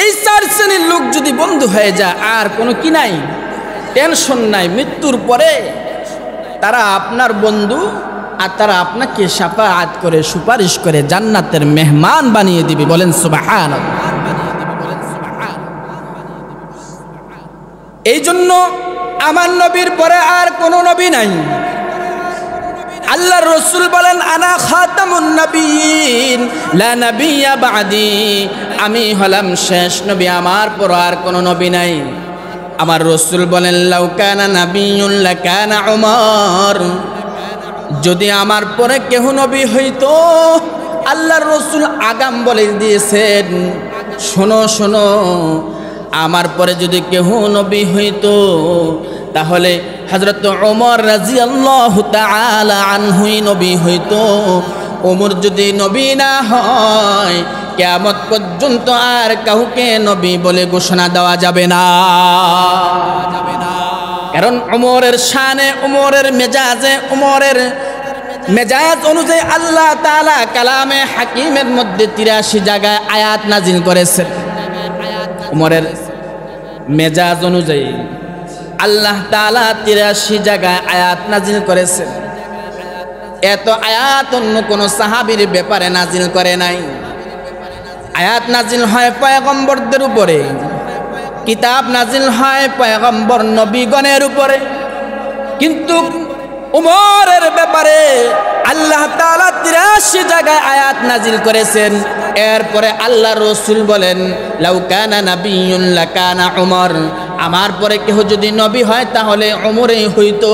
এই 4 শ্রেণীর লোক যদি বন্ধু হয়ে যায়, আর কোনো কি নাই, টেনশন নাই। মৃত্যুর পরে তারা আপনার বন্ধু, আর তারা আপনাকে শাফাআত করে সুপারিশ করে জান্নাতের মেহমান বানিয়ে দিবে। বলেন সুবহানাল্লাহ। এই জন্য আমার নবীর পরে আর কোনো নবী নাই। আল্লাহর রাসূল বলেন, আনা খাতামুন নবিয়্যিন লা নাবিয়্যা বা'দি, আমি হলাম শেষ নবী, আমার পর আর কোনো নবী নাই। আমার রাসূল বলেন, লাউ কানা নাবিয়্যুন লাকানা উমর, যদি আমার পরে কেহ নবী হইতো, আল্লাহর রাসূল আগাম বলে দিয়েছেন শোনো শোনো, আমার পরে যদি কেহ নবী হইতো তাহলে হযরত ওমর রাদিয়াল্লাহু তাআলা আনহুই নবী হইতো। ওমর যদি নবী না হয় কিয়ামত পর্যন্ত আর কাউকে নবী বলে ঘোষণা দেওয়া যাবে না। কারণ ওমরের শানে, ওমরের মেজাজে, ওমরের মেজাজ অনুযায়ী আল্লাহ তাআলা কালামে হাকিমের মধ্যে 83 জায়গায় আয়াত নাজিল করেছেন। ওমরের মেজাজ অনুযায়ী আল্লাহ তাআলা 83 জায়গায় আয়াত নাজিল করেছেন। এত আয়াত অন্য কোন সাহাবীর ব্যাপারে নাজিল করে নাই। আয়াত নাজিল হয় পয়গম্বরদের উপরে, কিতাব নাজিল হয় পয়গম্বর নবীগণের উপরে, কিন্তু উমরের ব্যাপারে আল্লাহ তাআলা 83 জায়গায় আয়াত নাজিল করেছেন। এরপরে আল্লাহ রসুল বলেন, লাউ কানা নাবিয়্যুন লাকানা উমর, আমার পরে কেহ যদি নবী হয় তাহলে উমরই হইতো।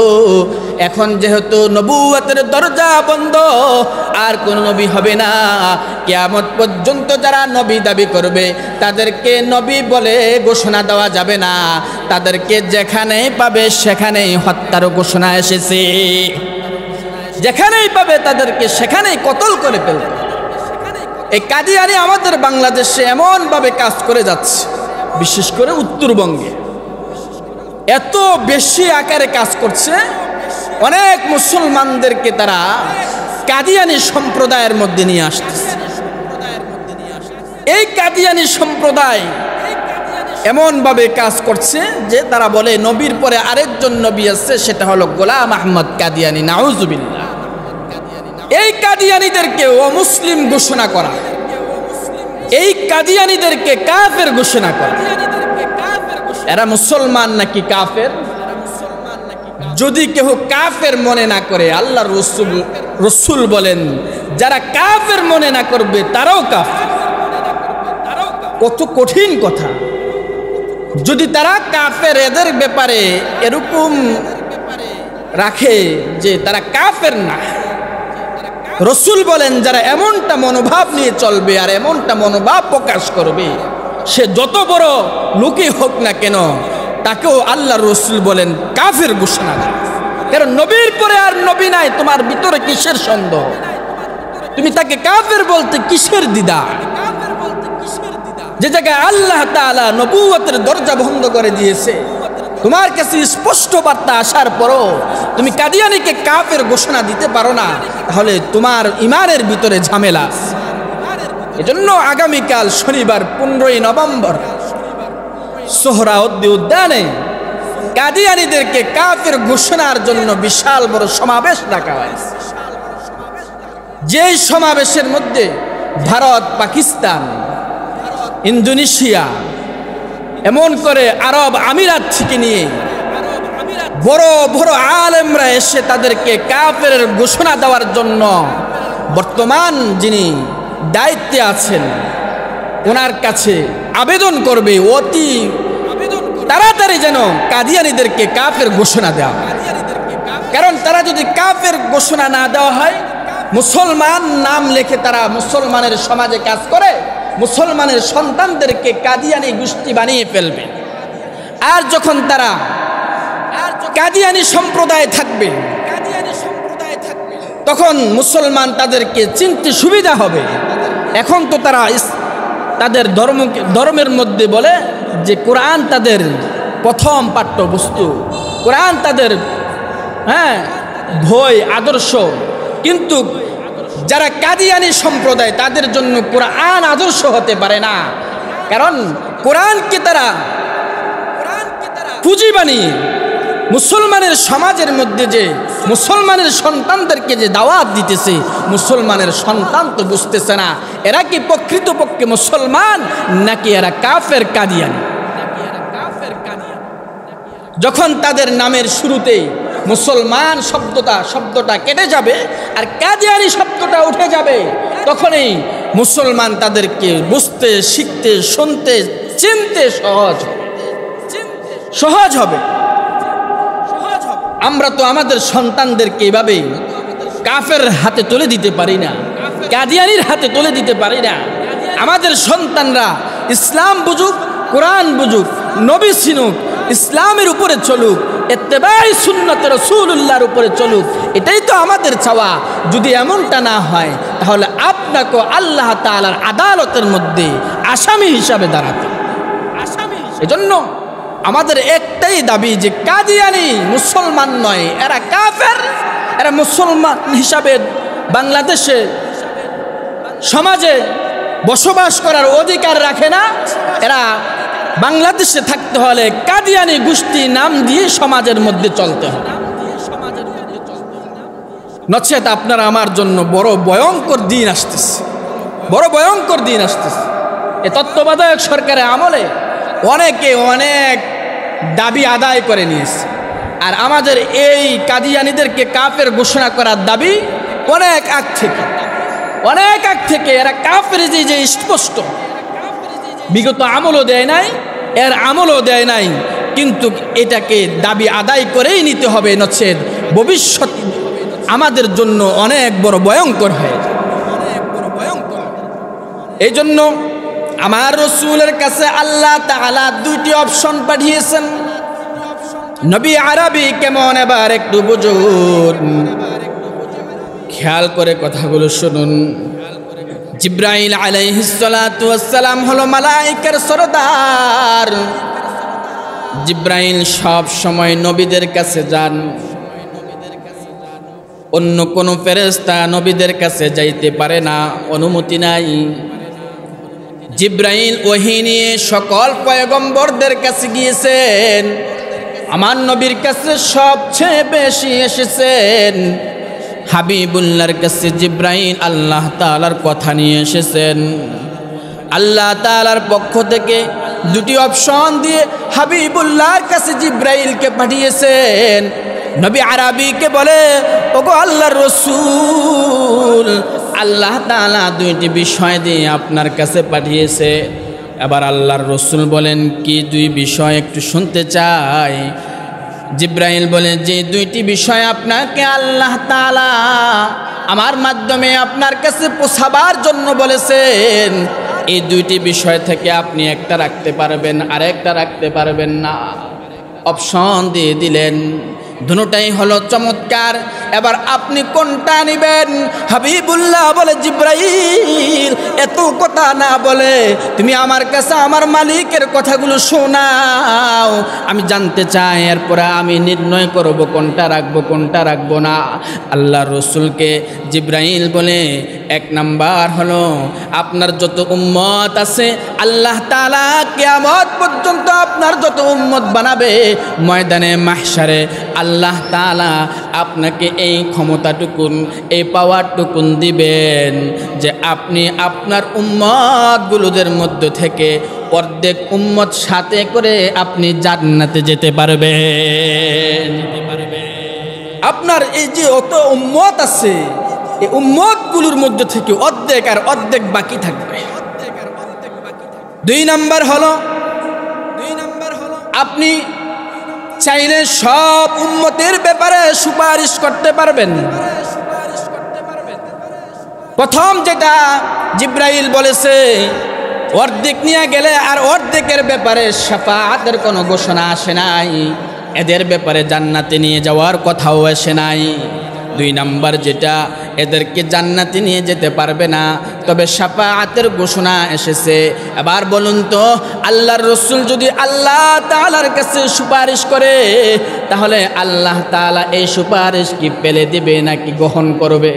এখন যেহেতু নবুয়তের দরজা বন্ধ, আর কোন নবী হবে না। কিয়ামত পর্যন্ত যারা নবী দাবি করবে তাদেরকে নবী বলে ঘোষণা দেওয়া যাবে না। তাদেরকে যেখানেই পাবে সেখানেই হত্যার ঘোষণা এসেছে। যেখানেই পাবে তাদেরকে সেখানেই কতল করে ফেলবে। এই কাদিয়ানি আমাদের বাংলাদেশে এমনভাবে কাজ করে যাচ্ছে, বিশেষ করে উত্তরবঙ্গে এত বেশি আকারে কাজ করছে। অনেক মুসলমানদেরকে তারা কাদিয়ানি সম্প্রদায়ের মধ্যে নিয়ে আসতেছে। এই কাদিয়ানি সম্প্রদায় এমনভাবে কাজ করছে যে তারা বলে নবীর পরে আরেকজন নবী আছে, সেটা হলো গোলাম আহমদ কাদিয়ানি, নাউজুবিল্লাহ। এই কাদিয়ানিদেরকে অমুসলিম ঘোষণা করা, এই কাদিয়ানিদেরকে কাফের ঘোষণা করা। এরা মুসলমান নাকি কাফের? যদি কেহ কাফের মনে না করে, আল্লাহ রসুল বলেন যারা কাফের মনে না করবে তারাও কাফের। কত কঠিন কথা! যদি তারা কাফের এদের ব্যাপারে এরকম রাখে যে তারা কাফের না, রসুল বলেন যারা এমনটা মনোভাব নিয়ে চলবে আর এমনটা মনোভাব প্রকাশ করবে, সে যত বড় লোকই হোক না কেন, তাকেও আল্লাহ রসুল বলেন কাফের ঘোষণা দেয়। কারণ নবীর পরে আর নবী নাই, তোমার ভিতরে কিসের সন্দেহ? তুমি তাকে কাফের বলতে কিসের দ্বিধা? যে জায়গায় আল্লাহ তাআলা নবুয়তের দরজা বন্ধ করে দিয়েছে, তোমার কাছে স্পষ্ট বার্তা আসার পরও তুমি কাদিয়ানিকে কাফের ঘোষণা দিতে পারো না, তাহলে তোমার ইমানের ভিতরে ঝামেলা। এজন্য আগামীকাল শনিবার 15ই নভেম্বর সোহরাওয়ার্দী উদ্যানে কাদিয়ানিদেরকে কাফের ঘোষণার জন্য বিশাল বড় সমাবেশ ডাকা হয়েছে। যেই সমাবেশের মধ্যে ভারত, পাকিস্তান, ইন্দোনেশিয়া, এমন করে আরব আমিরাত থেকে নিয়ে বড় বড় আলেমরা এসে তাদেরকে কাফের ঘোষণা দেওয়ার জন্য বর্তমান যিনি দায়িত্বে আছেন ওনার কাছে আবেদন করবে অতি তাড়াতাড়ি যেন কাদিয়ানিদেরকে কাফের ঘোষণা দেওয়া। কারণ তারা যদি কাফের ঘোষণা না দেওয়া হয়, মুসলমান নাম লেখে তারা মুসলমানের সমাজে কাজ করে, মুসলমানের সন্তানদেরকে কাদিয়ানি গোষ্ঠী বানিয়ে ফেলবে। আর যখন তারা কাদিয়ানি সম্প্রদায় থাকবে, তখন মুসলমান তাদেরকে চিনতে সুবিধা হবে। এখন তো তারা তাদের ধর্মের মধ্যে বলে যে কোরআন তাদের প্রথম পাঠ্যবস্তু, কোরআন তাদের বই, আদর্শ। কিন্তু যারা কাদিয়ানি সম্প্রদায় তাদের জন্য কোরআন আদর্শ হতে পারে না। কারণ কোরআনকে তারা পুঁজি বানিয়ে মুসলমানের সমাজের মধ্যে যে মুসলমানের সন্তানদেরকে যে দাওয়াত দিতেছে, মুসলমানের সন্তান তো বুঝতেছে না এরা কি প্রকৃতপক্ষে মুসলমান নাকি এরা কাফের কাদিয়ানি। যখন তাদের নামের শুরুতেই মুসলমান শব্দটা কেটে যাবে আর কাদিয়ানি শব্দটা উঠে যাবে, তখনই মুসলমান তাদেরকে বুঝতে, শিখতে, শুনতে, চিনতে সহজ হবে। আমরা তো আমাদের সন্তানদেরকে এভাবে কাফের হাতে তুলে দিতে পারি না, কাদিয়ানির হাতে তুলে দিতে পারি না। আমাদের সন্তানরা ইসলাম বুঝুক, কোরআন বুঝুক, নবী চিনুক, ইসলামের উপরে চলুক, ইত্তেবাই সুন্নাত রাসূলুল্লাহর উপরে চলুক, এটাই তো আমাদের চাওয়া। যদি এমনটা না হয় তাহলে আপনাকে আল্লাহ তাআলার আদালতের মধ্যে আসামি হিসাবে দাঁড়াতে। এজন্য আমাদের একটাই দাবি যে কাদিয়ানি মুসলমান নয়, এরা কাফের, এরা মুসলমান হিসাবে বাংলাদেশে সমাজে বসবাস করার অধিকার রাখে না। এরা বাংলাদেশে থাকতে হলে কাদিয়ানি গোষ্ঠী নাম দিয়ে সমাজের মধ্যে চলতে হবে, নচেত আপনারা আমার জন্য বড় ভয়ঙ্কর দিন আসতেছে, বড় ভয়ঙ্কর দিন আসতেছে। এ তত্ত্বাবধায়ক সরকারের আমলে অনেকে অনেক দাবি আদায় করে নিয়েছে, আর আমাদের এই কাদিয়ানিদেরকে কাফের ঘোষণা করার দাবি অনেক আগ থেকে এরা কাফের যে স্পষ্ট, বিগত আমলও দেয় নাই, এর আমলও দেয় নাই, কিন্তু এটাকে দাবি আদায় করেই নিতে হবে, নচেত ভবিষ্যৎ আমাদের জন্য অনেক বড় ভয়ঙ্কর হয়। এই জন্য আমার রাসূলের কাছে আল্লাহ তাআলা দুইটি অপশন পাঠিয়েছেন। নবী আরবি কেমন এবার একটু বুঝুন, খেয়াল করে কথাগুলো শুনুন। জিব্রাইল আলাইহিস সালাতু ওয়াস সালাম হলো মালায়েকার সরদার। জিব্রাইল সব সময় নবীদের কাছে যান, অন্য কোন ফেরেশতা নবীদের কাছে যাইতে পারে না, অনুমতি নাই। জিব্রাইল ওহী নিয়ে সকল পয়গম্বরদের কাছে গিয়েছেন, আমার নবীর কাছে সবচেয়ে বেশি এসেছেন হাবিবুল্লাহর কাছে। জিব্রাইল আল্লাহ তাআলার কথা নিয়ে এসেছেন, আল্লাহ তাআলার পক্ষ থেকে দুটি অপশন দিয়ে হাবিবুল্লাহর কাছে জিব্রাইলকে পাঠিয়েছেন। নবী আরবিকে বলে, ওগো আল্লাহর রাসূল, আল্লাহ তাআলা দুইটি বিষয় দিয়ে আপনার কাছে পাঠিয়েছে। এবার আল্লাহর রাসূল বলেন, কি দুই বিষয় একটু শুনতে চাই। জিব্রাইল বলে, যে দুইটি বিষয় আপনাকে আল্লাহ তাআলা আমার মাধ্যমে আপনার কাছে পৌঁছাবার জন্য বলেছেন, এই দুইটি বিষয় থেকে আপনি একটা রাখতে পারবেন, আর একটা রাখতে পারবেন না। অপশন দিয়ে দিলেন, দুটোটাই হলো চমৎকার, এবার আপনি কোনটা নেবেন? হাবিবুল্লাহ বলে, জিব্রাইল এত কথা না বলে তুমি আমার কাছে আমার মালিকের কথাগুলো শোনাও, আমি জানতে চাই, এরপরে আমি নির্ণয় করব কোনটা রাখবো কোনটা রাখবো না। আল্লাহর রাসূলকে জিব্রাইল বলে, এক নাম্বার হলো আপনার যত উম্মত আছে আল্লাহ তাআলা কিয়ামত পর্যন্ত আপনার যত উম্মত বানাবে, ময়দানে মাহশারে আল্লাহ তাআলা আপনাকে এই ক্ষমতাটুকুন, এই পাওয়ারটুকুন দিবেন যে আপনি আপনার উম্মতগুলোদের মধ্য থেকে অর্ধেক উম্মত সাথে করে আপনি জান্নাতে যেতে পারবেন। আপনার এই যে অত উম্মত আছে, এই উম্মতগুলোর মধ্যে থেকে অর্ধেক আর অর্ধেক বাকি থাকবে। দুই নাম্বার হলো আপনি চাইলে সব উম্মতের ব্যাপারে সুপারিশ করতে পারবেন। প্রথম যেটা জিব্রাইল বলেছে, অর্ধেক নিয়ে গেলে আর অর্ধেকের ব্যাপারে শাফাআতের কোনো ঘোষণা আসে নাই, এদের ব্যাপারে জান্নাতে নিয়ে যাওয়ার কথাও আসে নাই। দুই নাম্বার যেটা, এদেরকে জান্নাতে নিয়ে যেতে পারবে না, তবে শাফাআতের ঘোষণা এসেছে। এবার বলুন তো, আল্লাহর রাসূল যদি আল্লাহ তাআলার কাছে সুপারিশ করে, তাহলে আল্লাহ তাআলা এই সুপারিশ কি ফেলে দিবে নাকি গ্রহণ করবে?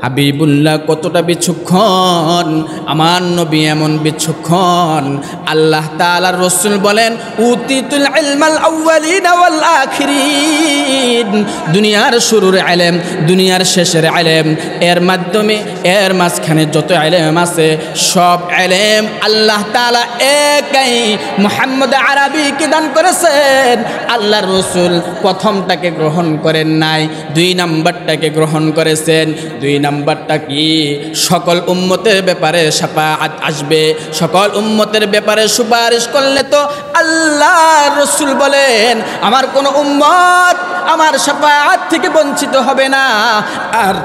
হাবিবুল্লাহ কতটা বিচক্ষণ, আমার নবী এমন বিচক্ষণ। আল্লাহ তাআলার রাসূল বলেন, উতিতুল ইলমাল আউয়ালিন ওয়াল আখিরিন, দুনিয়ার শুরুর ইলম, দুনিয়ার শেষের ইলম, এর মাধ্যমে এর মাঝখানে যত ইলম আছে সব ইলম আল্লাহ তাআলা একাই মুহাম্মদ আরবিকে দান করেছেন। আল্লাহর রাসূল প্রথমটাকে গ্রহণ করেন নাই, দুই নাম্বারটাকে গ্রহণ করেছেন। দুই নাম্বারটা কি? সকল উম্মতের ব্যাপারে শাফাআত আসবে, সকল উম্মতের ব্যাপারে সুপারিশ করলে তো আল্লাহ রাসূল বলেন আমার কোন উম্মত আমার শাফাআত থেকে বঞ্চিত হবে না। আর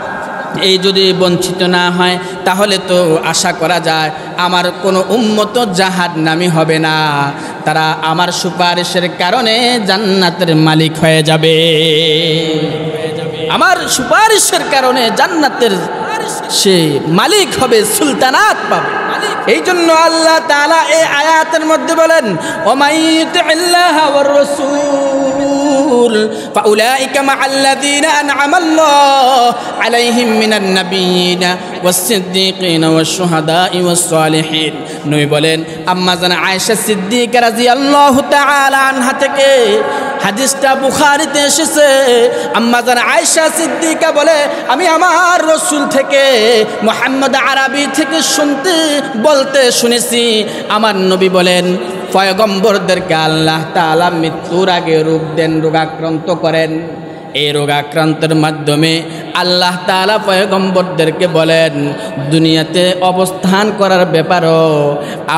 এই যদি বঞ্চিত না হয় তাহলে তো আশা করা যায় আমার কোনো উম্মত জাহান্নামী হবে না, তারা আমার সুপারিশের কারণে জান্নাতের মালিক হয়ে যাবে। আমার সুপারিশের কারণে জান্নাতের সে মালিক হবে, সুলতানাত পাবে। এই জন্য আল্লাহ তাআলা এই আয়াতের মধ্যে বলেন, ওমাইয়ুতিল্লাহ ওয়ার রাসূল ফাউলাইকা মাআল্লাযীনা আন'আমাল্লাহু আলাইহিম মিনান নাবিয়্যিনা ওয়াস-সিদ্দীকিনা ওয়াশ-শুহাদা'i ওয়াস-সালিহিন। নবী বলেন, আম্মা জান আয়েশা সিদ্দিকা রাদিয়াল্লাহু তাআলা আনহা থেকে হাদিসটা বুখারীতে এসেছে। আম্মা জান আয়েশা সিদ্দিকা বলে, আমি আমার রাসূল থেকে মুহাম্মদ আরবি থেকে বলতে শুনেছি, আমার নবী বলেন, পয়গম্বরদেরকে আল্লাহ তাআলা মৃত্যুর আগে রোগ দেন, রোগাক্রান্ত করেন। এই রোগাক্রান্তের মাধ্যমে আল্লাহ তাআলা পয়গম্বরদেরকে বলেন দুনিয়াতে অবস্থান করার ব্যাপারও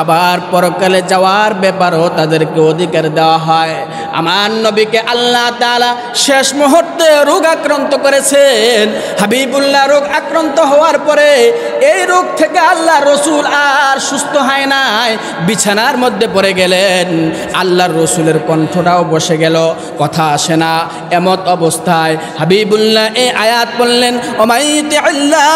আবার পরকালে যাওয়ার ব্যাপারও তাদেরকে অধিকার দেওয়া হয়। আমার নবীকে আল্লাহ তাআলা শেষ মুহূর্তে রোগ আক্রান্ত করেছেন। হাবিবুল্লাহ রোগ আক্রান্ত হওয়ার পরে এই রোগ থেকে আল্লাহ রসুল আর সুস্থ হয় নাই, বিছানার মধ্যে পড়ে গেলেন। আল্লাহর রসুলের কণ্ঠটাও বসে গেল, কথা আসে না। এমত অবস্থায় হাবিবুল্লাহ এই আয়াত বললেন, ওমাইয়ুতিল্লাহ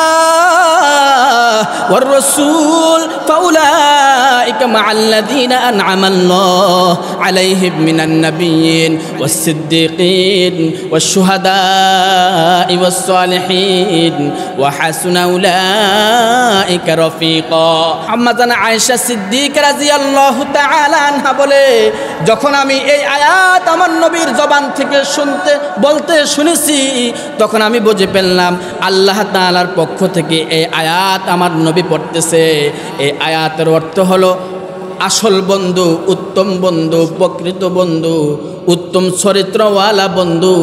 ওয়ার রাসূল ফাউলাইকা মাআল্লাযীনা আন'আমাল্লাহু আলাইহিম মিনান নাবিয়্যিন ওয়াস-সিদ্দীকিন ওয়াশ-শুহাদা'i ওয়াস-সালিহিন ওয়া হাসুনা উলাইকা রাফীকা। আম্মা জান আয়েশা সিদ্দিকা রাদিয়াল্লাহু তাআলা আনহা বলে, যখন আমি এই আয়াত আমার নবীর জবান থেকে বলতে শুনেছি, তখন আমি বুঝে ফেললাম আল্লাহ তাআলার পক্ষ থেকে এই আয়াত আমার নবী পড়তেছে। এই আয়াতের অর্থ হলো আসল বন্ধু, উত্তম বন্ধু, প্রকৃত বন্ধু, উত্তম চরিত্রওয়ালা বন্ধু।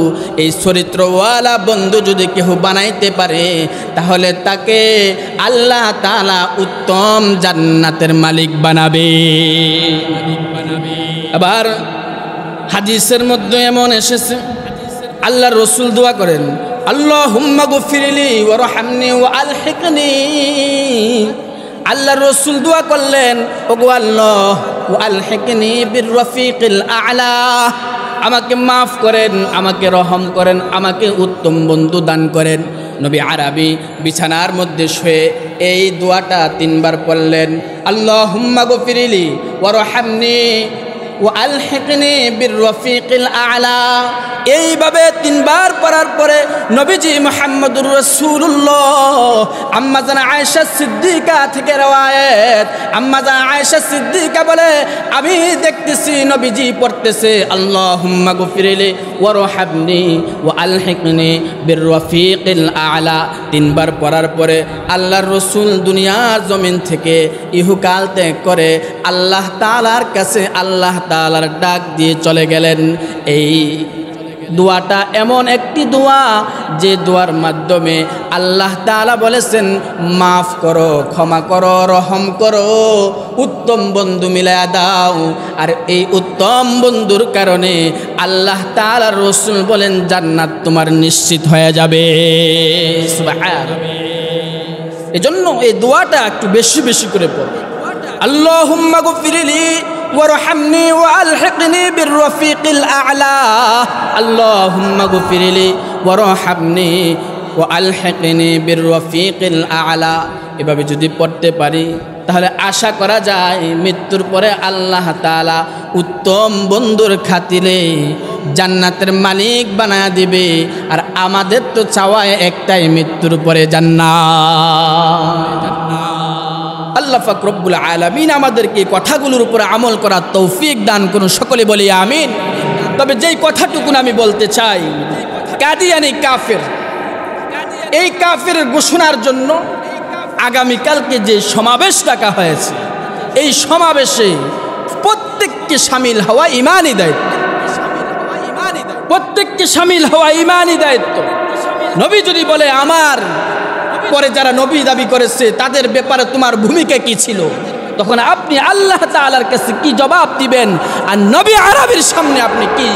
এই চরিত্রওয়ালা বন্ধু যদি কেউ বানাইতে পারে তাহলে তাকে আল্লাহ তাআলা উত্তম জান্নাতের মালিক বানাবে। আবার হাদিসের মধ্যে এমন এসেছে, আল্লাহর রাসূল দোয়া করেন, আল্লাহুম্মা গফিরলি ওয়ারহামনি ওয়া আলহিকনি। আল্লাহর রাসূল দোয়া করলেন, ওগো আল্লাহ ওয়া আলহিকনি বির রফিকিল আ'লা, আমাকে মাফ করেন, আমাকে রহম করেন, আমাকে উত্তম বন্ধু দান করেন। নবী আরবি বিছানার মধ্যে শুয়ে এই দোয়াটা 3 বার পড়লেন, আল্লাহুম্মা গফিরলি ওয়ারহামনি ওয়া আলহিকনি বির রফিকিল আ'লা। এইভাবে 3 বার পড়ার পরে নবীজি মুহাম্মদুর রাসূলুল্লাহ আম্মা জান আয়েশা সিদ্দিকা থেকে রওয়ায়াত, আম্মা জান আয়েশা সিদ্দিকা বলে, আমি দেখতেছি নবীজি পড়তেছে আল্লাহুম্মা গফিরলি ওয়ারহামনি ওয়া আলহিকনি বির রফিকিল আ'লা। 3 বার পড়ার পরে আল্লাহর রাসূল দুনিয়ার জমিন থেকে ইহকাল ত্যাগ করে আল্লাহ তাআলার কাছে আল্লাহ তাআলার ডাক দিয়ে চলে গেলেন। এই দোয়াটা এমন একটি দোয়া যে দোয়ার মাধ্যমে আল্লাহ তাআলা বলেছেন, মাফ করো, ক্ষমা করো, রহম করো, উত্তম বন্ধু মিলায়া দাও। আর এই উত্তম বন্ধুর কারণে আল্লাহ তাআলার রাসূল বলেন জান্নাত তোমার নিশ্চিত হয়ে যাবে। সুবহানাল্লাহ। এজন্য এই দোয়াটা একটু বেশি বেশি করে পড়ো, আল্লাহুম্মা গফিরলি ওয়ারহামনি ওয়া আলহিকনি বির রফিকিল আ'লা, আল্লাহুম্মা গফিরলি ওয়ারহামনি ওয়া আলহিকনি বির রফিকিল আ'লা। এভাবে যদি পড়তে পারি তাহলে আশা করা যায় মৃত্যুর পরে আল্লাহ তাআলা উত্তম বন্ধুর খাতিরে জান্নাতের মালিক বানায়া দিবে। আর আমাদের তো চাওয়ায় একটাই, মৃত্যুর পরে জান্নাত। আল্লাহ পাক রব্বুল আলামিন আমাদেরকে কথাগুলোর উপরে আমল করার তৌফিক দান করুন, সকলে বলি আমিন। তবে যেই কথাটুকুন আমি বলতে চাই, কাদিয়ানি কাফের, এই কাফের ঘোষণার জন্য আগামীকালকে যে সমাবেশ ডাকা হয়েছে, এই সমাবেশে প্রত্যেককে শামিল হওয়া ইমানি দায়িত্ব, প্রত্যেককে শামিল হওয়া ইমানি দায়িত্ব। নবী যদি বলে আমার পরে যারা নবী দাবি করেছে তাদের ব্যাপারে তোমার ভূমিকা কি ছিল, তখন আপনি আল্লাহ তাআলার কাছে কি জবাব দিবেন? আর নবী আরবির সামনে আপনি কি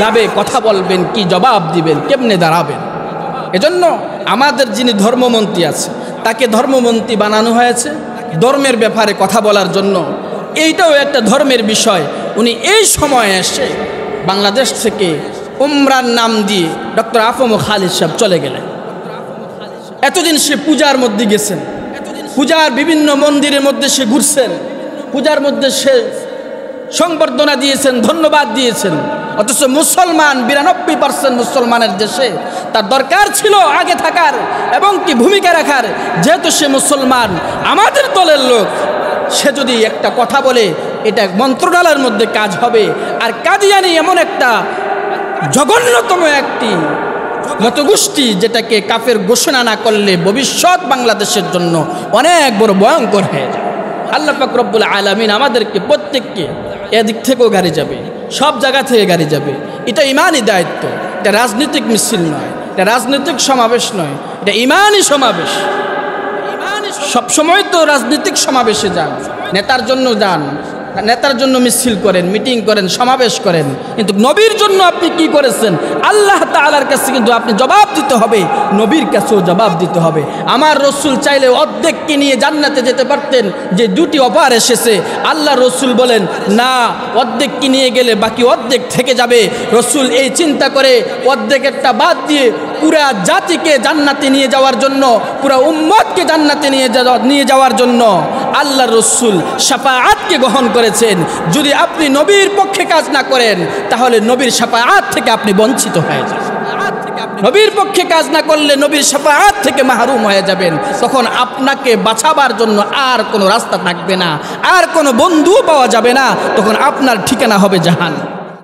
যাবে কথা বলবেন, কি জবাব দিবেন, কেমনে দাঁড়াবেন? এজন্য আমাদের যিনি ধর্মমন্ত্রী আছে তাকে ধর্মমন্ত্রী বানানো হয়েছে ধর্মের ব্যাপারে কথা বলার জন্য। এইটাও একটা ধর্মের বিষয়। উনি এই সময়ে এসে বাংলাদেশ থেকে উমরার নাম দিয়ে ডক্টর আফম খালিদ সাহেব চলে গেলেন। এতদিন সে পূজার মধ্যে গেছেন, পূজার বিভিন্ন মন্দিরের মধ্যে সে ঘুরছেন, পূজার মধ্যে সে সংবর্ধনা দিয়েছেন, ধন্যবাদ দিয়েছেন। অথচ মুসলমান 92% মুসলমানের দেশে তার দরকার ছিল আগে থাকার এবং কি ভূমিকা রাখার। যেহেতু সে মুসলমান, আমাদের দলের লোক, সে যদি একটা কথা বলে এটা মন্ত্রণালয়ের মধ্যে কাজ হবে। আর কাদিয়ানি এমন একটা জঘন্যতম একটি মতগোষ্ঠী যেটাকে কাফের ঘোষণা না করলে ভবিষ্যৎ বাংলাদেশের জন্য অনেক বড় ভয়ঙ্কর হয়ে যায়। আল্লাহ পাক রব্বুল আলামিন আমাদেরকে প্রত্যেককে এদিক থেকেও গাড়ি যাবে, সব জায়গা থেকে গাড়ি যাবে। এটা ইমানই দায়িত্ব, এটা রাজনৈতিক মিছিল নয়, এটা রাজনৈতিক সমাবেশ নয়, এটা ইমানই সমাবেশ। সবসময় তো রাজনৈতিক সমাবেশে যান, নেতার জন্য যান, নেতার জন্য মিছিল করেন, মিটিং করেন, সমাবেশ করেন, কিন্তু নবীর জন্য আপনি কি করেছেন আল্লাহ তাআলার কাছে কিন্তু আপনি জবাব দিতে হবে, নবীর কাছেও জবাব দিতে হবে। আমার রসুল চাইলে অর্ধেককে নিয়ে জান্নাতে যেতে পারতেন, যে দুটি অফার এসেছে। আল্লাহ রসুল বলেন না, অর্ধেককে নিয়ে গেলে বাকি অর্ধেক থেকে যাবে। রসুল এই চিন্তা করে অর্ধেকেরটা বাদ দিয়ে পুরা জাতিকে জান্নাতে নিয়ে যাওয়ার জন্য, পুরা উম্মতকে জান্নাতে নিয়ে যাওয়ার জন্য আল্লাহ রসুল শাফাআতকে গ্রহণ করেছেন। যদি আপনি নবীর পক্ষে কাজ না করেন তাহলে নবীর শাফাআত থেকে আপনি বঞ্চিত হয়ে যাবেন। নবীর পক্ষে কাজ না করলে নবীর শাফাআত থেকে মাহরুম হয়ে যাবেন। তখন আপনাকে বাঁচাবার জন্য আর কোনো রাস্তা থাকবে না, আর কোনো বন্ধু পাওয়া যাবে না। তখন আপনার ঠিকানা হবে জাহান্নাম।